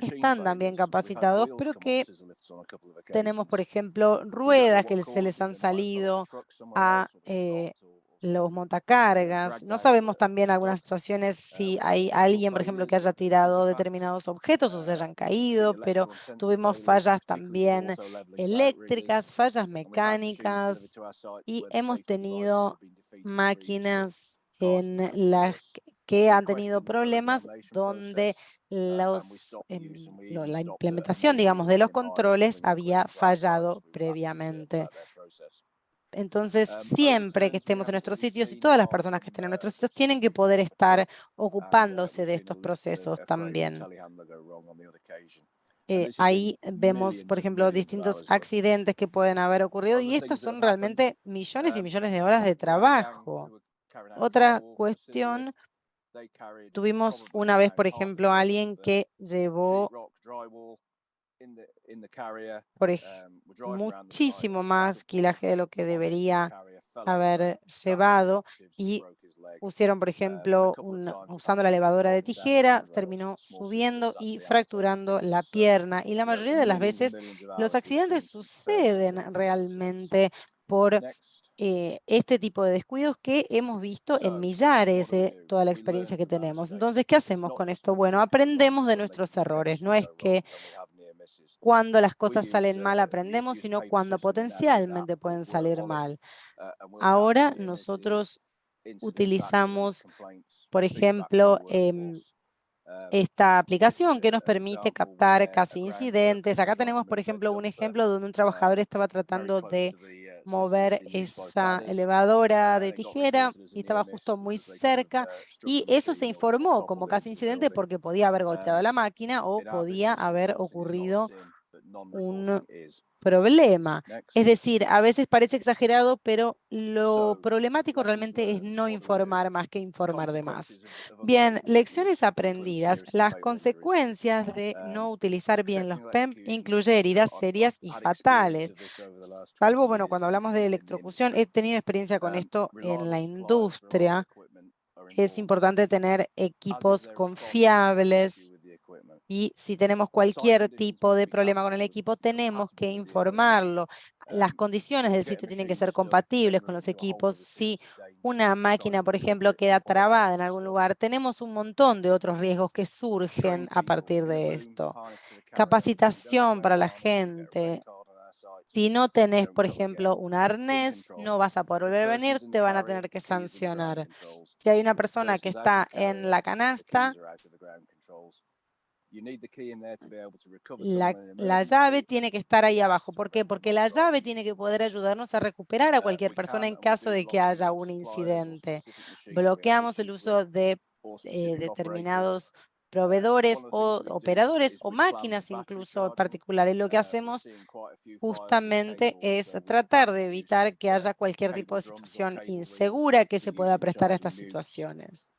están también capacitados, pero que tenemos, por ejemplo, ruedas que se les han salido a los montacargas. No sabemos también algunas situaciones si hay alguien, por ejemplo, que haya tirado determinados objetos o se hayan caído, pero tuvimos fallas también eléctricas, fallas mecánicas y hemos tenido máquinas en las que han tenido problemas donde la implementación, digamos, de los controles había fallado previamente. Entonces, siempre que estemos en nuestros sitios y todas las personas que estén en nuestros sitios tienen que poder estar ocupándose de estos procesos también. Ahí vemos, por ejemplo, distintos accidentes que pueden haber ocurrido y estas son realmente millones y millones de horas de trabajo. Otra cuestión, tuvimos una vez, por ejemplo, alguien que llevó muchísimo más kilaje de lo que debería haber llevado y pusieron, por ejemplo, usando la elevadora de tijera, terminó subiendo y fracturando la pierna. Y la mayoría de las veces los accidentes suceden realmente por este tipo de descuidos que hemos visto en millares de toda la experiencia que tenemos. Entonces, ¿qué hacemos con esto? Bueno, aprendemos de nuestros errores. No es que cuando las cosas salen mal aprendemos, sino cuando potencialmente pueden salir mal. Ahora nosotros utilizamos, por ejemplo, esta aplicación que nos permite captar casi incidentes. Acá tenemos, por ejemplo, un ejemplo donde un trabajador estaba tratando de mover esa elevadora de tijera y estaba justo muy cerca y eso se informó como casi incidente porque podía haber golpeado la máquina o podía haber ocurrido un problema. Es decir, a veces parece exagerado, pero lo problemático realmente es no informar más que informar de más. Bien, lecciones aprendidas. Las consecuencias de no utilizar bien los PEM incluye heridas serias y fatales. Salvo, bueno, cuando hablamos de electrocución, he tenido experiencia con esto en la industria. Es importante tener equipos confiables y si tenemos cualquier tipo de problema con el equipo, tenemos que informarlo. Las condiciones del sitio tienen que ser compatibles con los equipos. Si una máquina, por ejemplo, queda trabada en algún lugar, tenemos un montón de otros riesgos que surgen a partir de esto. Capacitación para la gente. Si no tenés, por ejemplo, un arnés, no vas a poder volver a venir, te van a tener que sancionar. Si hay una persona que está en la canasta, la llave tiene que estar ahí abajo. ¿Por qué? Porque la llave tiene que poder ayudarnos a recuperar a cualquier persona en caso de que haya un incidente. Bloqueamos el uso de determinados proveedores o operadores o máquinas incluso particulares. Lo que hacemos justamente es tratar de evitar que haya cualquier tipo de situación insegura que se pueda prestar a estas situaciones.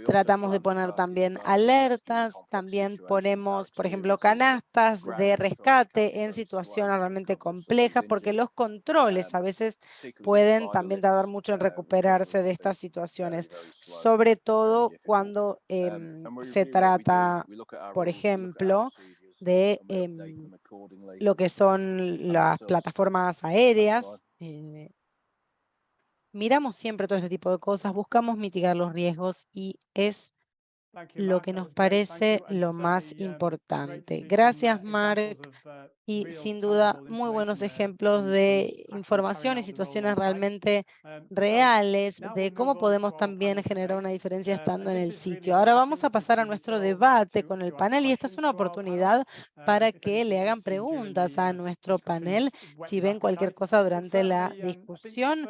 Tratamos de poner también alertas, también ponemos, por ejemplo, canastas de rescate en situaciones realmente complejas, porque los controles a veces pueden también tardar mucho en recuperarse de estas situaciones, sobre todo cuando se trata, por ejemplo, de lo que son las plataformas aéreas. Miramos siempre todo este tipo de cosas, buscamos mitigar los riesgos y es lo que nos parece lo más importante. Gracias, Mark. Y sin duda, muy buenos ejemplos de información y situaciones realmente reales de cómo podemos también generar una diferencia estando en el sitio. Ahora vamos a pasar a nuestro debate con el panel y esta es una oportunidad para que le hagan preguntas a nuestro panel si ven cualquier cosa durante la discusión.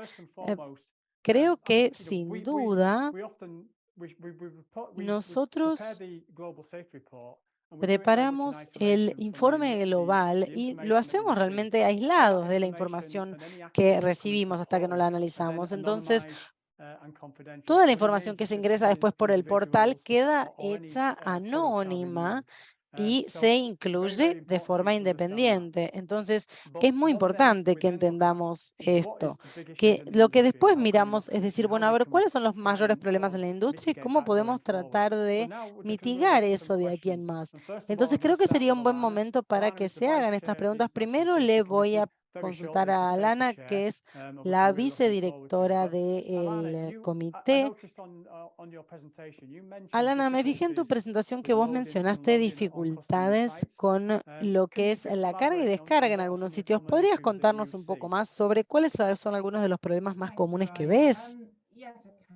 Creo que sin duda nosotros preparamos el informe global y lo hacemos realmente aislados de la información que recibimos hasta que no la analizamos. Entonces, toda la información que se ingresa después por el portal queda hecha anónima y se incluye de forma independiente. Entonces, es muy importante que entendamos esto, que lo que después miramos es decir, bueno, a ver, ¿cuáles son los mayores problemas en la industria y cómo podemos tratar de mitigar eso de aquí en más? Entonces, creo que sería un buen momento para que se hagan estas preguntas. Primero le voy a consultar a Alana, que es la vicedirectora del comité. Alana, me fijé en tu presentación que vos mencionaste dificultades con lo que es la carga y descarga en algunos sitios. ¿Podrías contarnos un poco más sobre cuáles son algunos de los problemas más comunes que ves?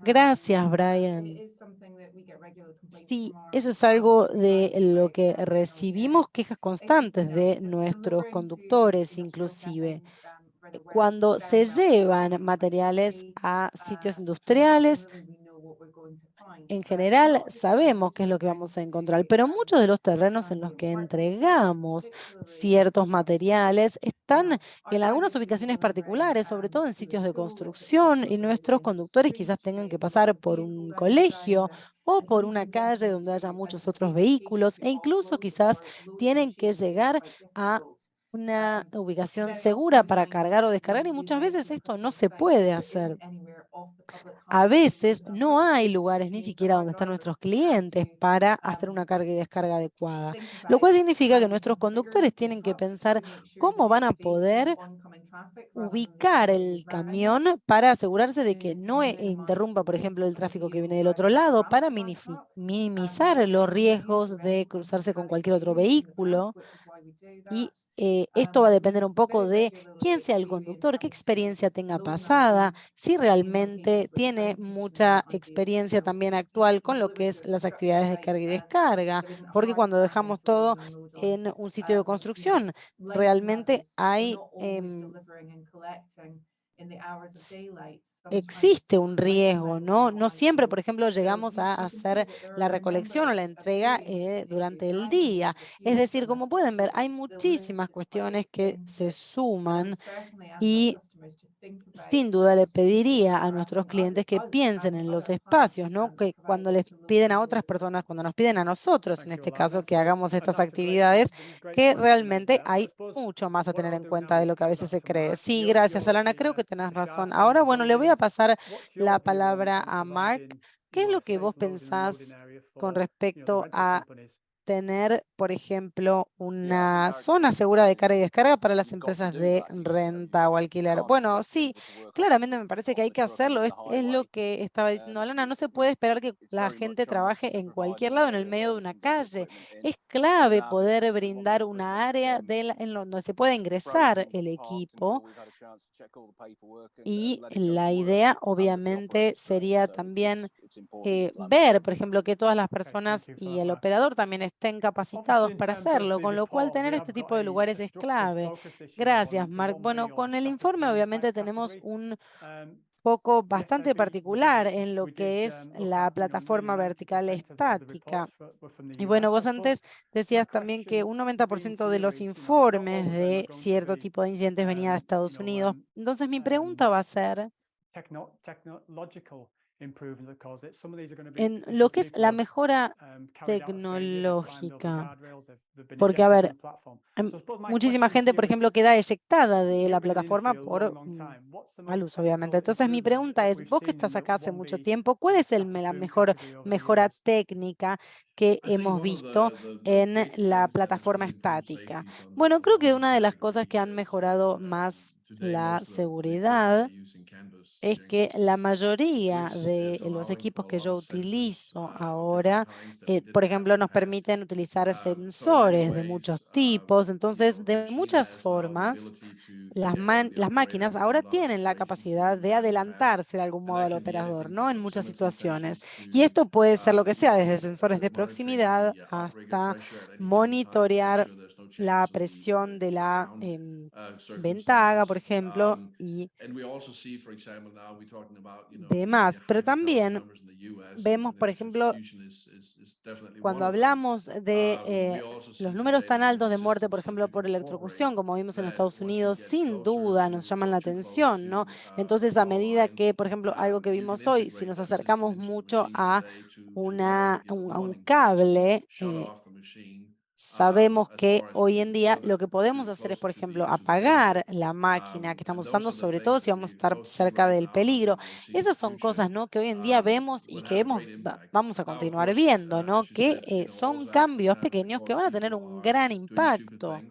Gracias, Brian. Sí, eso es algo de lo que recibimos quejas constantes de nuestros conductores, inclusive. Cuando se llevan materiales a sitios industriales, en general sabemos qué es lo que vamos a encontrar, pero muchos de los terrenos en los que entregamos ciertos materiales están en algunas ubicaciones particulares, sobre todo en sitios de construcción, y nuestros conductores quizás tengan que pasar por un colegio o por una calle donde haya muchos otros vehículos, e incluso quizás tienen que llegar a una ubicación segura para cargar o descargar, y muchas veces esto no se puede hacer. A veces no hay lugares ni siquiera donde están nuestros clientes para hacer una carga y descarga adecuada, lo cual significa que nuestros conductores tienen que pensar cómo van a poder ubicar el camión para asegurarse de que no interrumpa, por ejemplo, el tráfico que viene del otro lado, para minimizar los riesgos de cruzarse con cualquier otro vehículo. Y esto va a depender un poco de quién sea el conductor, qué experiencia tenga pasada, si realmente tiene mucha experiencia también actual con lo que es las actividades de carga y descarga, porque cuando dejamos todo en un sitio de construcción, realmente hay existe un riesgo, ¿no? No siempre, por ejemplo, llegamos a hacer la recolección o la entrega durante el día. Es decir, como pueden ver, hay muchísimas cuestiones que se suman y sin duda le pediría a nuestros clientes que piensen en los espacios, ¿no? Que cuando les piden a otras personas, cuando nos piden a nosotros, en este caso, que hagamos estas actividades, que realmente hay mucho más a tener en cuenta de lo que a veces se cree. Sí, gracias, Alana, creo que tenés razón. Ahora, bueno, le voy a pasar la palabra a Mark. ¿Qué es lo que vos pensás con respecto a tener, por ejemplo, una zona segura de carga y descarga para las empresas de renta o alquiler? Bueno, sí, claramente me parece que hay que hacerlo. Es lo que estaba diciendo Alana. No se puede esperar que la gente trabaje en cualquier lado, en el medio de una calle. Es clave poder brindar una área en donde se pueda ingresar el equipo. Y la idea, obviamente, sería también ver, por ejemplo, que todas las personas y el operador también estén capacitados para hacerlo, con lo cual tener este tipo de lugares es clave. Gracias, Mark. Bueno, con el informe obviamente tenemos un foco bastante particular en lo que es la plataforma vertical estática. Y bueno, vos antes decías también que un 90% de los informes de cierto tipo de incidentes venía de Estados Unidos. Entonces mi pregunta va a ser, en lo que es la mejora tecnológica, porque, a ver, muchísima gente, por ejemplo, queda eyectada de la plataforma por mal uso, obviamente. Entonces, mi pregunta es, vos que estás acá hace mucho tiempo, ¿cuál es la mejor mejora técnica que hemos visto en la plataforma estática? Bueno, creo que una de las cosas que han mejorado más la seguridad es que la mayoría de los equipos que yo utilizo ahora, por ejemplo, nos permiten utilizar sensores de muchos tipos. Entonces, de muchas formas, las máquinas ahora tienen la capacidad de adelantarse de algún modo al operador, ¿no? En muchas situaciones. Y esto puede ser lo que sea, desde sensores de proximidad hasta monitorear la presión de la ventaga, por ejemplo, y demás. Pero también vemos, por ejemplo, cuando hablamos de los números tan altos de muerte, por ejemplo, por electrocución, como vimos en Estados Unidos, sin duda nos llaman la atención, ¿no? Entonces, a medida que, por ejemplo, algo que vimos hoy, si nos acercamos mucho a a un cable, sabemos que hoy en día lo que podemos hacer es, por ejemplo, apagar la máquina que estamos usando, sobre todo si vamos a estar cerca del peligro. Esas son cosas, ¿no?, que hoy en día vemos y que vamos a continuar viendo, ¿no? Que son cambios pequeños que van a tener un gran impacto.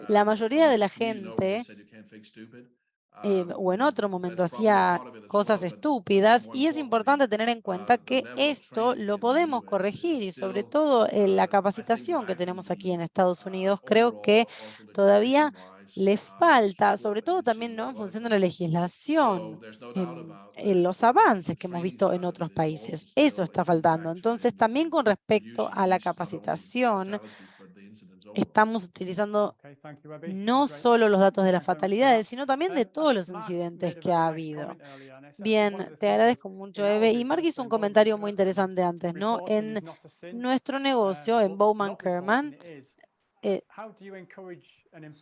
La mayoría de la gente o en otro momento hacía cosas estúpidas y es importante tener en cuenta que esto lo podemos corregir y sobre todo la capacitación que tenemos aquí en Estados Unidos, creo que todavía le falta, sobre todo también, ¿no?, en función de la legislación, en los avances que hemos visto en otros países. Eso está faltando. Entonces, también con respecto a la capacitación, estamos utilizando no solo los datos de las fatalidades, sino también de todos los incidentes que ha habido. Bien, te agradezco mucho, Eve. Y Mark hizo un comentario muy interesante antes, ¿no? En nuestro negocio, en Bowman Kerman,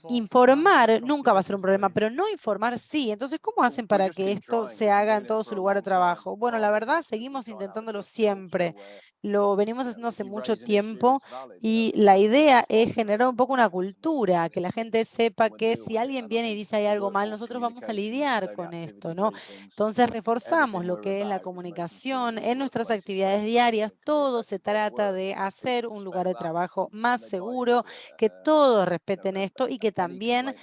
informar nunca va a ser un problema, pero no informar sí. Entonces, ¿cómo hacen para que esto se haga en todo su lugar de trabajo? Bueno, la verdad, seguimos intentándolo siempre. Lo venimos haciendo hace mucho tiempo y la idea es generar un poco una cultura, que la gente sepa que si alguien viene y dice hay algo mal, nosotros vamos a lidiar con esto, ¿no? Entonces, reforzamos lo que es la comunicación en nuestras actividades diarias. Todo se trata de hacer un lugar de trabajo más seguro, que todos respeten esto y que también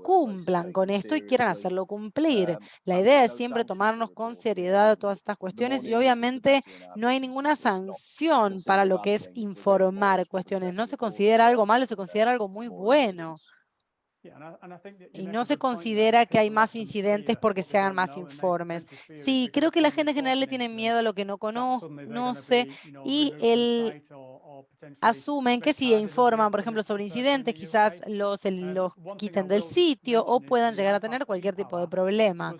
cumplan con esto y quieran hacerlo cumplir. La idea es siempre tomarnos con seriedad todas estas cuestiones y obviamente no hay ninguna sanción para lo que es informar cuestiones. No se considera algo malo, se considera algo muy bueno. Y no se considera que hay más incidentes porque se hagan más informes. Sí, creo que la gente en general le tiene miedo a lo que no conoce y asumen que si informan, por ejemplo, sobre incidentes, quizás los quiten del sitio o puedan llegar a tener cualquier tipo de problema.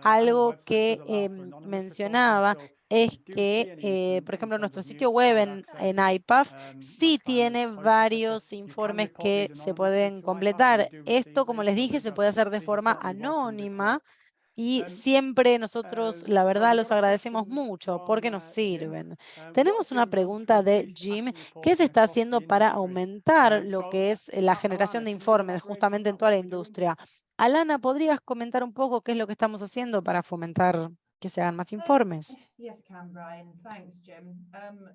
Algo que mencionaba es que, por ejemplo, nuestro sitio web en IPAF sí tiene varios informes que se pueden completar. Esto, como les dije, se puede hacer de forma anónima y siempre nosotros, la verdad, los agradecemos mucho porque nos sirven. Tenemos una pregunta de Jim. ¿Qué se está haciendo para aumentar lo que es la generación de informes justamente en toda la industria? Alana, ¿podrías comentar un poco qué es lo que estamos haciendo para fomentar que se hagan más informes?
Yes, I can, Brian. Thanks, Jim.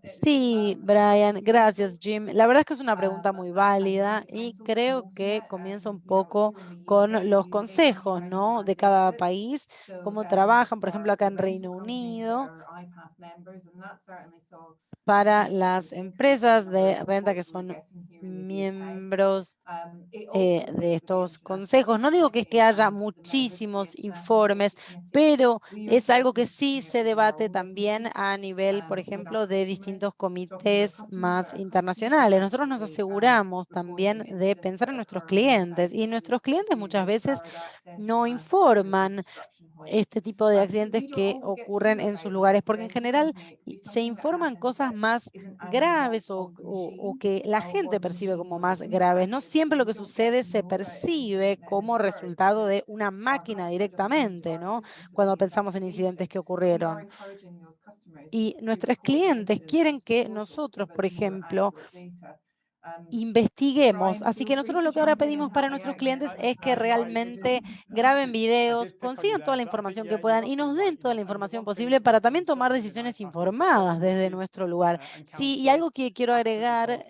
Sí, Brian, gracias, Jim. La verdad es que es una pregunta muy válida y creo que comienza un poco con los consejos, ¿no? De cada país, cómo trabajan, por ejemplo, acá en Reino Unido, para las empresas de renta que son miembros de estos consejos. No digo que es que haya muchísimos informes, pero es algo que sí se debate también a nivel, por ejemplo, de distintos comités más internacionales. Nosotros nos aseguramos también de pensar en nuestros clientes y nuestros clientes muchas veces no informan este tipo de accidentes que ocurren en sus lugares, porque en general se informan cosas más graves o que la gente percibe como más graves. No siempre lo que sucede se percibe como resultado de una máquina directamente, ¿no? Cuando pensamos en incidentes que ocurrieron. Y nuestros clientes quieren que nosotros, por ejemplo, investiguemos. Así que nosotros lo que ahora pedimos para nuestros clientes es que realmente graben videos, consigan toda la información que puedan y nos den toda la información posible para también tomar decisiones informadas desde nuestro lugar. Sí, y algo que quiero agregar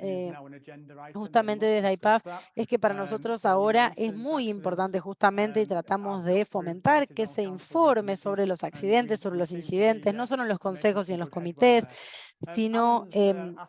justamente desde IPAF es que para nosotros ahora es muy importante justamente y tratamos de fomentar que se informe sobre los accidentes, sobre los incidentes, no solo en los consejos y en los comités, sino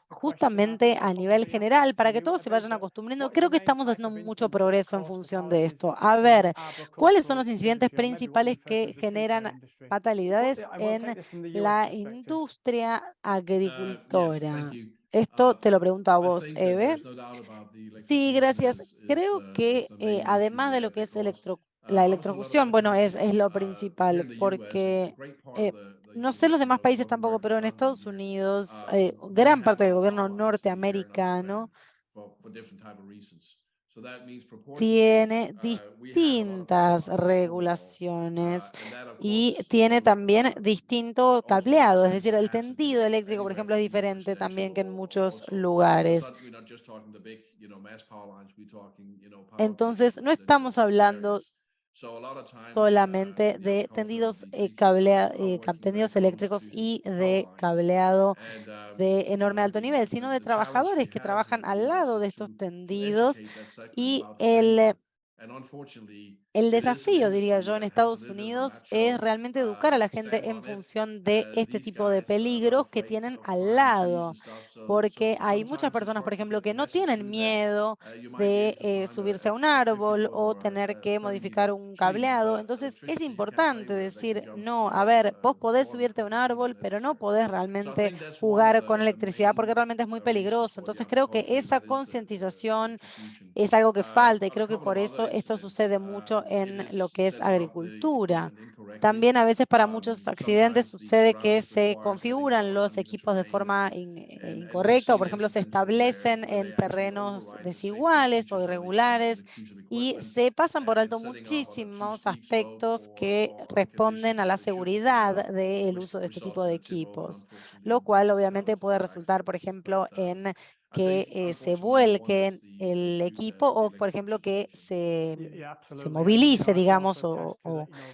justamente a nivel general, para que todos se vayan acostumbrando. Creo que estamos haciendo mucho progreso en función de esto. A ver, ¿cuáles son los incidentes principales que generan fatalidades en la industria
Yes, thank
agricultora?
you.
Esto te lo pregunto a
I
vos,
think that
Eve.
there's no doubt about the
Sí,
electrocution
gracias.
is
Creo que
the main issue
además de lo
there
que es
because
la
obviously a lot of
electrocución, bueno, es
electrocutions
lo
here
principal,
in the US, a
porque
great part of
eh,
the
no sé los demás
the
países
North
tampoco,
American
pero en
government
Estados
here,
Unidos,
they
gran
have
parte
to
del gobierno
allow accident here not to
norteamericano
happen for different type of reasons. So that means proportionally
tiene
we have a lot of power
distintas
lines overall,
regulaciones
and that of
y
course
tiene también distinto
also
cableado, es decir,
represents
el tendido
accidents
eléctrico, por
anywhere
ejemplo, es
from
diferente también
residential
que en
or
muchos
also,
lugares.
we're not just talking the big, mass power lines, we're talking, power plants
Entonces,
in
no
residential
estamos hablando
areas. So a lot of times,
solamente
the
de
agricultural DTs are working very
tendidos
close
eléctricos
to
y
power
de
lines.
cableado
And,
de enorme alto nivel, sino de
the challenge we
trabajadores que
have
trabajan
in the
al
US
lado
is
de estos
to
tendidos
educate that segment
y
about the danger. And unfortunately,
el
it is an
desafío, diría
industry
yo, en
that has a
Estados
little bit of a
Unidos es
macho
realmente educar a la gente
stamp
en
on it.
función de este
These
tipo de
guys are not
peligros que
afraid
tienen
of
al
climbing trees
lado,
and stuff.
porque
So
hay muchas
sometimes it's
personas, por
hard to
ejemplo,
get the
que no
message
tienen
through that
miedo
you might be able to
de
climb
subirse a un
a
árbol
50-foot
o
or
tener
a
que
30
modificar
meter
un
tree,
cableado.
but
Entonces, es
electricity you can't play
importante
with. They can
decir,
jump,
no, a ver, vos podés
more than
subirte a un
20 feet if
árbol, pero no
necessary.
podés
So I
realmente
think that's one of
jugar con
the
electricidad porque
main
realmente es muy
reasons
peligroso.
for the
Entonces, creo que
unfortunately
esa
that is the
concientización
electrocution.
es algo que falta y
A
creo que
couple of
por eso caso, esto sucede mucho en lo que es agricultura. También a veces para muchos accidentes sucede que se configuran los equipos de forma incorrecta o, por ejemplo, se establecen en terrenos desiguales o irregulares y se pasan por alto muchísimos aspectos que responden a la seguridad del uso de este tipo de equipos, lo cual obviamente puede resultar, por ejemplo, en que se vuelque el equipo o, por ejemplo, que se movilice, digamos, o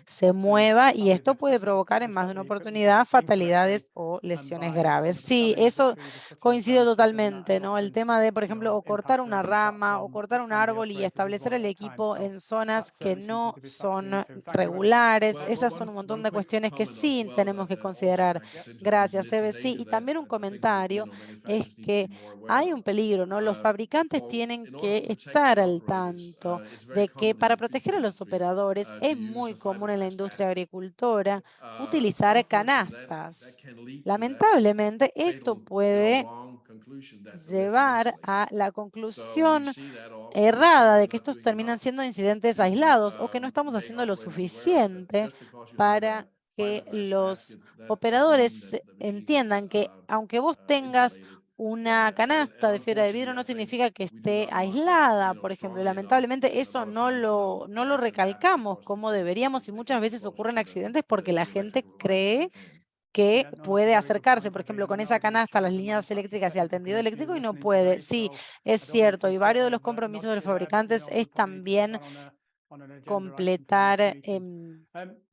se mueva, y esto puede provocar en más de una oportunidad fatalidades o lesiones graves. Sí, eso coincido totalmente, ¿no? El tema de, por ejemplo, o cortar una rama o cortar un árbol y establecer el equipo en zonas que no son regulares, esas son un montón de cuestiones que sí tenemos que considerar. Gracias, Eve. Sí, y también un comentario es que hay un peligro, ¿no? Los fabricantes tienen que estar al tanto de que para proteger a los operadores es muy común en la industria agricultora utilizar canastas. Lamentablemente, esto puede llevar a la conclusión errada de que estos terminan siendo incidentes aislados o que no estamos haciendo lo suficiente para que los operadores entiendan que aunque vos tengas una canasta de fibra de vidrio no significa que esté aislada, por ejemplo. Y lamentablemente eso no lo recalcamos como deberíamos y muchas veces ocurren accidentes porque la gente cree que puede acercarse, por ejemplo, con esa canasta a las líneas eléctricas y al tendido eléctrico y no puede. Sí, es cierto, y varios de los compromisos de los fabricantes es también completar,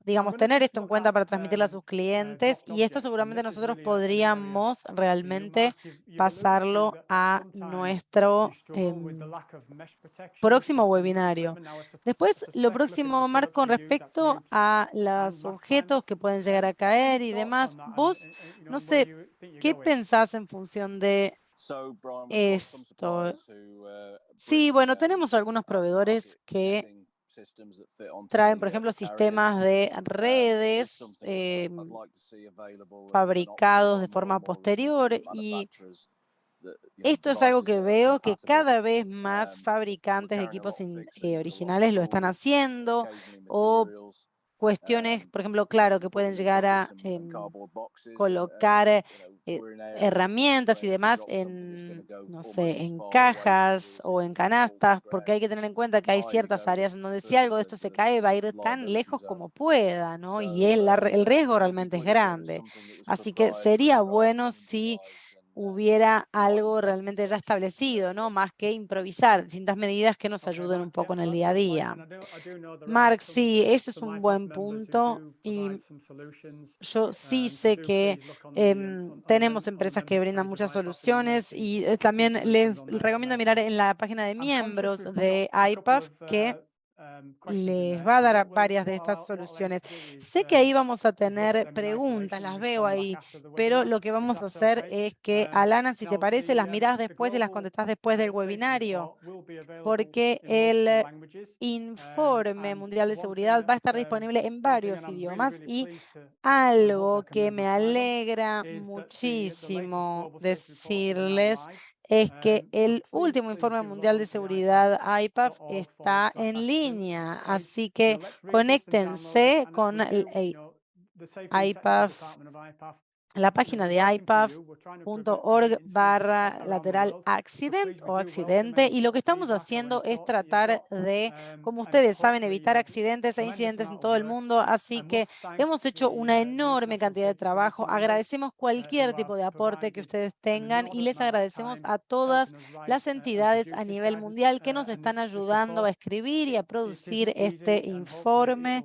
digamos, tener esto en cuenta para transmitirle a sus clientes, y esto seguramente nosotros podríamos realmente pasarlo a nuestro próximo webinario. Después, lo próximo, Marc, con respecto a los objetos que pueden llegar a caer y demás, vos, no sé, ¿qué pensás en función de esto? Sí, bueno, tenemos algunos proveedores que traen, por ejemplo, sistemas de redes fabricados de forma posterior, y esto es algo que veo que cada vez más fabricantes de equipos originales lo están haciendo, o cuestiones, por ejemplo, claro, que pueden llegar a colocar herramientas y demás en, no sé, en cajas o en canastas, porque hay que tener en cuenta que hay ciertas áreas en donde si algo de esto se cae va a ir tan lejos como pueda, ¿no? Y el riesgo realmente es grande. Así que sería bueno si hubiera algo realmente ya establecido, ¿no? Más que improvisar, distintas medidas que nos ayuden un poco en el día a día. Marc, sí, ese es un buen punto, y yo sí sé que tenemos empresas que brindan muchas soluciones, y también les recomiendo mirar en la página de miembros de IPAF que les va a dar varias de estas soluciones. Sé que ahí vamos a tener preguntas, las veo ahí, pero lo que vamos a hacer es que, Alana, si te parece, las mirás después y las contestás después del webinario, porque el informe mundial de seguridad va a estar disponible en varios idiomas, y algo que me alegra muchísimo decirles es que el último informe mundial de seguridad IPAF está en línea, así que conéctense con el IPAF, la página de ipaf.org/accident o accidente, y lo que estamos haciendo es tratar de, como ustedes saben, evitar accidentes e incidentes en todo el mundo, así que hemos hecho una enorme cantidad de trabajo. Agradecemos cualquier tipo de aporte que ustedes tengan y les agradecemos a todas las entidades a nivel mundial que nos están ayudando a escribir y a producir este informe.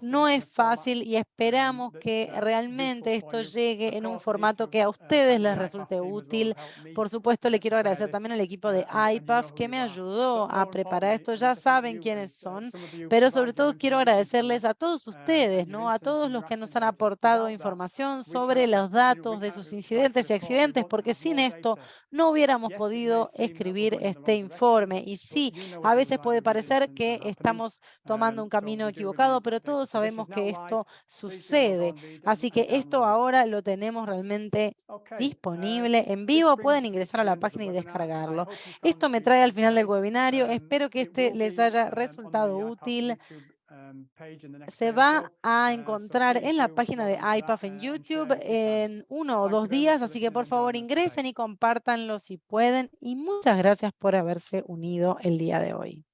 No es fácil y esperamos que realmente esto llegue en un formato que a ustedes les resulte útil. Por supuesto, le quiero agradecer también al equipo de IPAF que me ayudó a preparar esto. Ya saben quiénes son, pero sobre todo quiero agradecerles a todos ustedes, ¿no? A todos los que nos han aportado información sobre los datos de sus incidentes y accidentes, porque sin esto no hubiéramos podido escribir este informe. Y sí, a veces puede parecer que estamos tomando un camino equivocado, pero todos sabemos que esto sucede. Así que esto ahora lo tenemos realmente
Okay,
disponible en
this
vivo.
brings
Pueden
me to
ingresar
the
a la
end of the
página y
webinar. I
descargarlo.
hope you found
Esto
this
me trae al
useful
final del
today.
webinario. Espero que
It
este
will
les
be,
haya
on the
resultado
IPAF
útil.
YouTube page in the next
Se
day or
va
so.
a
So
encontrar
please
en la
do
página
log
de
on to that,
IPAF en
and
YouTube
share if you can.
en 1 o
Thank you
2
very much
días,
for
así que
listening
por
and
favor
joining us today.
ingresen y compártanlo si pueden. Y muchas gracias por haberse unido el día de hoy.